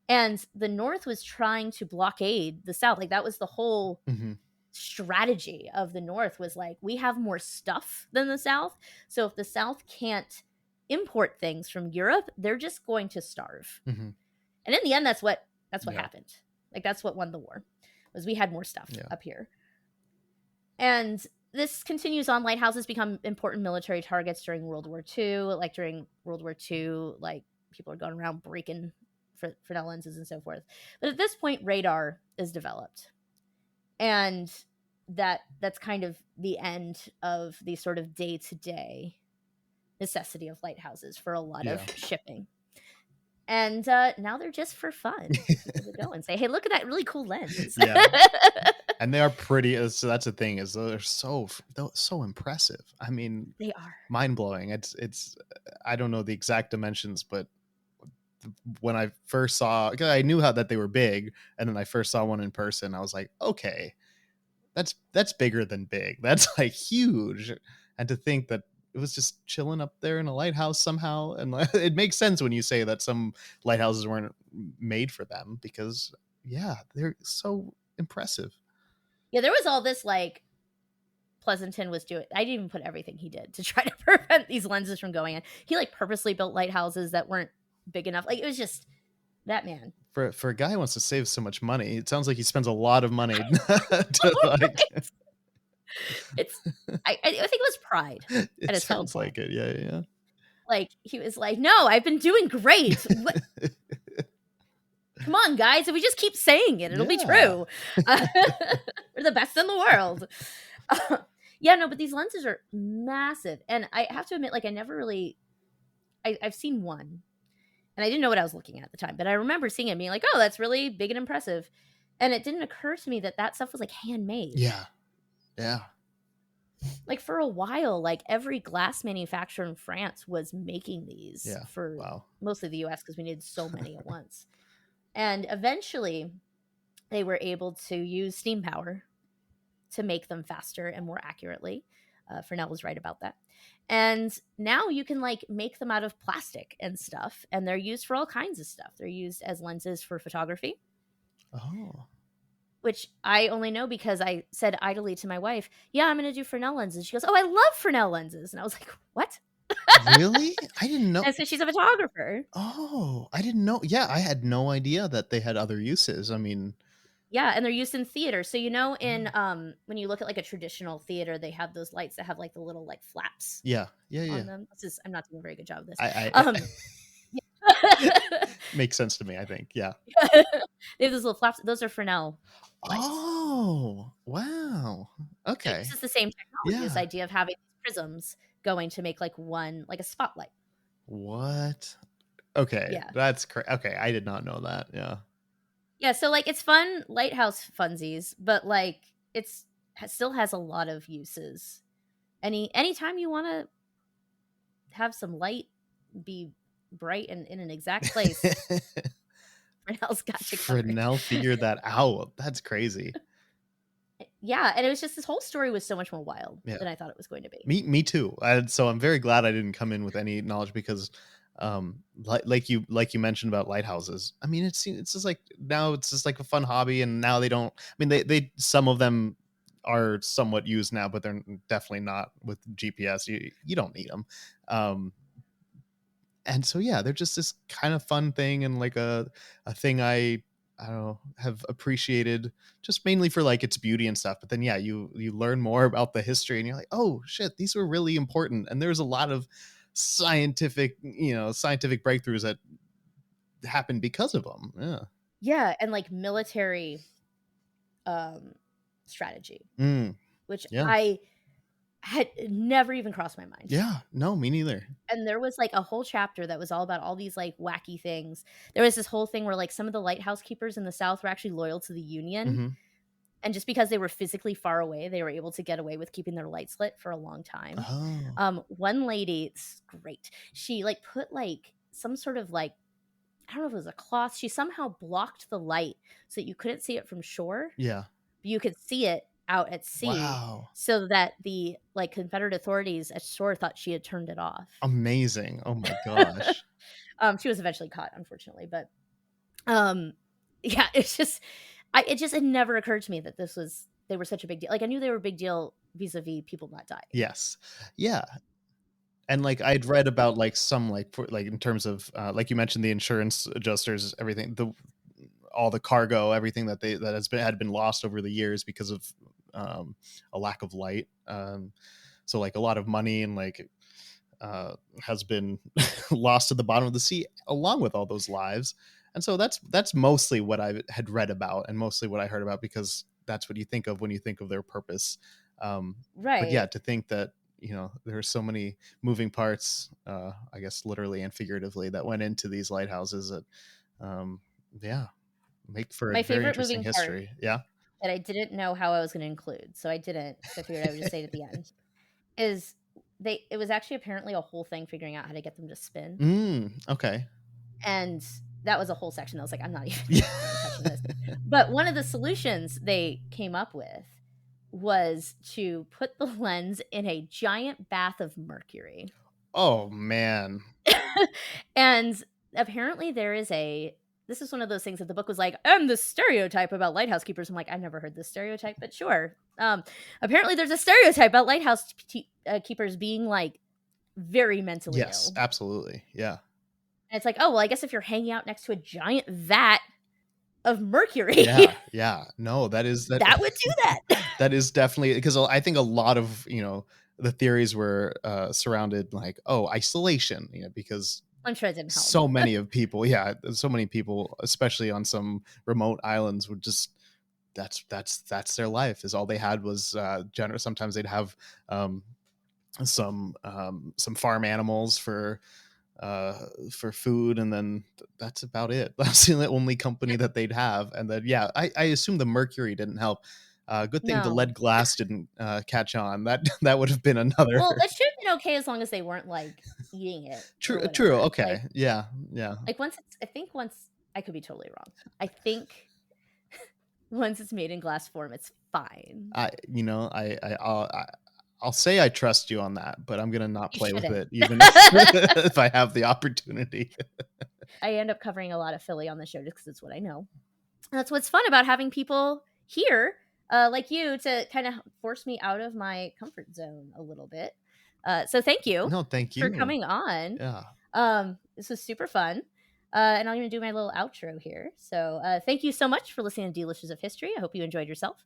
And the North was trying to blockade the South. Like that was the whole strategy of the North was like, we have more stuff than the South. So if the South can't import things from Europe, they're just going to starve. And in the end, that's what happened. Like that's what won the war. was we had more stuff Yeah. up here. And this continues on. Lighthouses become important military targets during World War II. Like during World War II, like people are going around breaking Fresnel lenses and so forth. But at this point, radar is developed, and that's kind of the end of the sort of day-to-day necessity of lighthouses for a lot of shipping. And now they're just for fun for people to go and say, hey, look at that really cool lens. Yeah. And they are pretty. So that's the thing, is they're so impressive. I mean, they are mind blowing. It's I don't know the exact dimensions, but when I first saw, because I knew that they were big, and then I first saw one in person, I was like, okay, that's bigger than big. That's like huge. And to think that it was just chilling up there in a lighthouse somehow, and it makes sense when you say that some lighthouses weren't made for them, because yeah, they're so impressive. Yeah, there was all this like Pleasanton was doing. I didn't even put everything he did to try to prevent these lenses from going in. He like purposely built lighthouses that weren't big enough. Like it was just that man. For a guy who wants to save so much money, it sounds like he spends a lot of money to like. It's I think it was pride. It sounds like it. Yeah. Like he was like, no, I've been doing great. Come on, guys. If we just keep saying it, it'll be true. We're the best in the world. Yeah, no, but these lenses are massive. And I have to admit, like, I never really, I've seen one. And I didn't know what I was looking at the time. But I remember seeing it and being like, oh, that's really big and impressive. And it didn't occur to me that stuff was, like, handmade. Yeah. Like, for a while, like, every glass manufacturer in France was making these for mostly the U.S. because we needed so many at once. And eventually, they were able to use steam power to make them faster and more accurately. Fresnel was right about that. And now you can like make them out of plastic and stuff, and they're used for all kinds of stuff. They're used as lenses for photography. Oh. Which I only know because I said idly to my wife, yeah, I'm going to do Fresnel lenses. She goes, oh, I love Fresnel lenses. And I was like, what? Really? I didn't know. And so she's a photographer. Oh, I didn't know. Yeah, I had no idea that they had other uses. I mean, yeah, and they're used in theater. So in when you look at like a traditional theater, they have those lights that have like the little like flaps. Yeah. On them. I'm not doing a very good job of this. Makes sense to me, I think. Yeah. They have those little flaps. Those are Fresnel lights. Oh, wow. Okay. This is the same technology. This idea of having prisms going to make like a spotlight. What? Okay. Yeah. That's okay. I did not know that. Yeah. Yeah. So like it's fun lighthouse funsies, but like still has a lot of uses. Anytime you want to have some light be bright and in an exact place, Fresnel's got you covered. Fresnel figured that out. That's crazy. Yeah, and it was just this whole story was so much more wild than I thought it was going to be. Me too. So I'm very glad I didn't come in with any knowledge, because like you mentioned about lighthouses, I mean it's just like now it's just like a fun hobby, and now they don't, I mean they some of them are somewhat used now, but they're definitely not with GPS. You don't need them. And so yeah, they're just this kind of fun thing, and like a thing I don't know, have appreciated just mainly for like its beauty and stuff. But then yeah, you learn more about the history, and you're like, oh shit, these were really important, and there's a lot of scientific breakthroughs that happened because of them. Yeah, and like military strategy, which I had never even crossed my mind. Yeah, no, me neither. And there was like a whole chapter that was all about all these like wacky things. There was this whole thing where like some of the lighthouse keepers in the South were actually loyal to the Union. Mm-hmm. And just because they were physically far away, they were able to get away with keeping their lights lit for a long time. Oh. One lady, it's great. She like put like some sort of like, I don't know if it was a cloth. She somehow blocked the light so that you couldn't see it from shore. Yeah. But you could see it out at sea, so that the like Confederate authorities at shore thought she had turned it off. Amazing. Oh my gosh. She was eventually caught, unfortunately, but yeah, it's just it never occurred to me that they were such a big deal. Like I knew they were a big deal vis-a-vis people not dying. Yes. Yeah. And like I'd read about like some like in terms of like you mentioned the insurance adjusters, everything, all the cargo, everything that had been lost over the years because of a lack of light. So like a lot of money and like has been lost to the bottom of the sea along with all those lives. And so that's mostly what I had read about and mostly what I heard about, because that's what you think of when you think of their purpose. But yeah, Right. to think that, there are so many moving parts, I guess literally and figuratively, that went into these lighthouses that, yeah, make for a My very favorite interesting moving part history. Yeah. that I didn't know how I was gonna include, so I didn't, because I figured I would just say it at the end, is it was actually apparently a whole thing figuring out how to get them to spin, Okay. and that was a whole section. I was like, "I'm not even Yeah. touching this." But one of the solutions they came up with was to put the lens in a giant bath of mercury. Oh man. And apparently this is one of those things that the book was like, and the stereotype about lighthouse keepers. I'm like, I've never heard this stereotype, but sure. Apparently there's a stereotype about lighthouse keepers being like very mentally Yes, ill. absolutely. Yeah. And it's like, oh, well, I guess if you're hanging out next to a giant vat of mercury, Yeah. No, that that would do that. that is definitely, because I think a lot of, the theories were surrounded like, oh, isolation, because I'm sure it didn't help. so many people, especially on some remote islands, would just, that's their life, is all they had was generous. Sometimes they'd have some farm animals for food, and then that's about it. That's the only company that they'd have. And then yeah, I assume the mercury didn't help. Good thing the No. lead glass didn't catch on. That would have been another. Well, it should have been okay as long as they weren't like eating it. True. Or True. whatever. Okay. Like, Yeah. I could be totally wrong. I think once it's made in glass form, it's fine. I'll say I trust you on that, but I'm gonna not You play with shouldn't. it, even if I have the opportunity. I end up covering a lot of Philly on the show just because it's what I know. And that's what's fun about having people here, like you, to kind of force me out of my comfort zone a little bit. So thank you No, thank for you. coming on. Yeah. This was super fun. And I'm going to do my little outro here. So thank you so much for listening to Delicious of History. I hope you enjoyed yourself.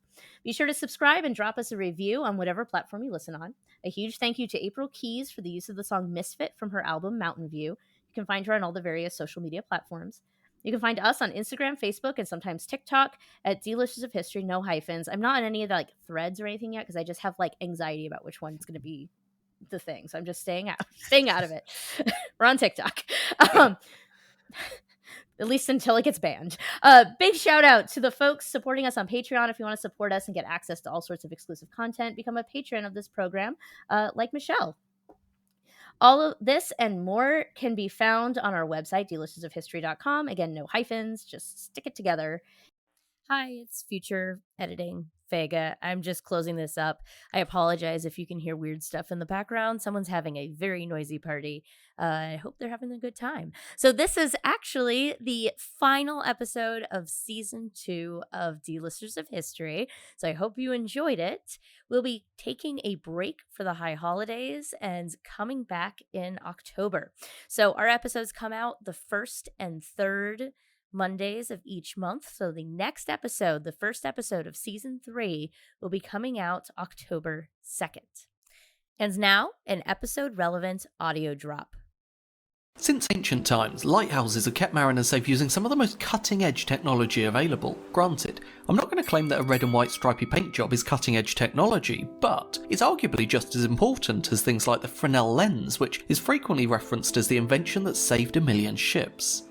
Be sure to subscribe and drop us a review on whatever platform you listen on. A huge thank you to April Keys for the use of the song Misfit from her album Mountain View. You can find her on all the various social media platforms. You can find us on Instagram, Facebook, and sometimes TikTok at Delicious of History, no hyphens. I'm not on any of the like threads or anything yet because I just have like anxiety about which one's going to be the thing. So I'm just staying out of it. We're on TikTok. At least until it gets banned. Big shout out to the folks supporting us on Patreon. If you want to support us and get access to all sorts of exclusive content, become a patron of this program, like Michelle. All of this and more can be found on our website, deliciousofhistory.com. Again, no hyphens, just stick it together. Hi, it's future editing Vega. I'm just closing this up. I apologize if you can hear weird stuff in the background. Someone's having a very noisy party. I hope they're having a good time. So this is actually the final episode of season 2 of Delicious of History. So I hope you enjoyed it. We'll be taking a break for the high holidays and coming back in October. So our episodes come out the 1st and 3rd Mondays of each month. So the next episode, the first episode of season 3, will be coming out October 2nd. And now, an episode relevant audio drop. Since ancient times, lighthouses have kept mariners safe using some of the most cutting-edge technology available. Granted, I'm not going to claim that a red and white stripy paint job is cutting-edge technology, but it's arguably just as important as things like the Fresnel lens, which is frequently referenced as the invention that saved 1 million ships.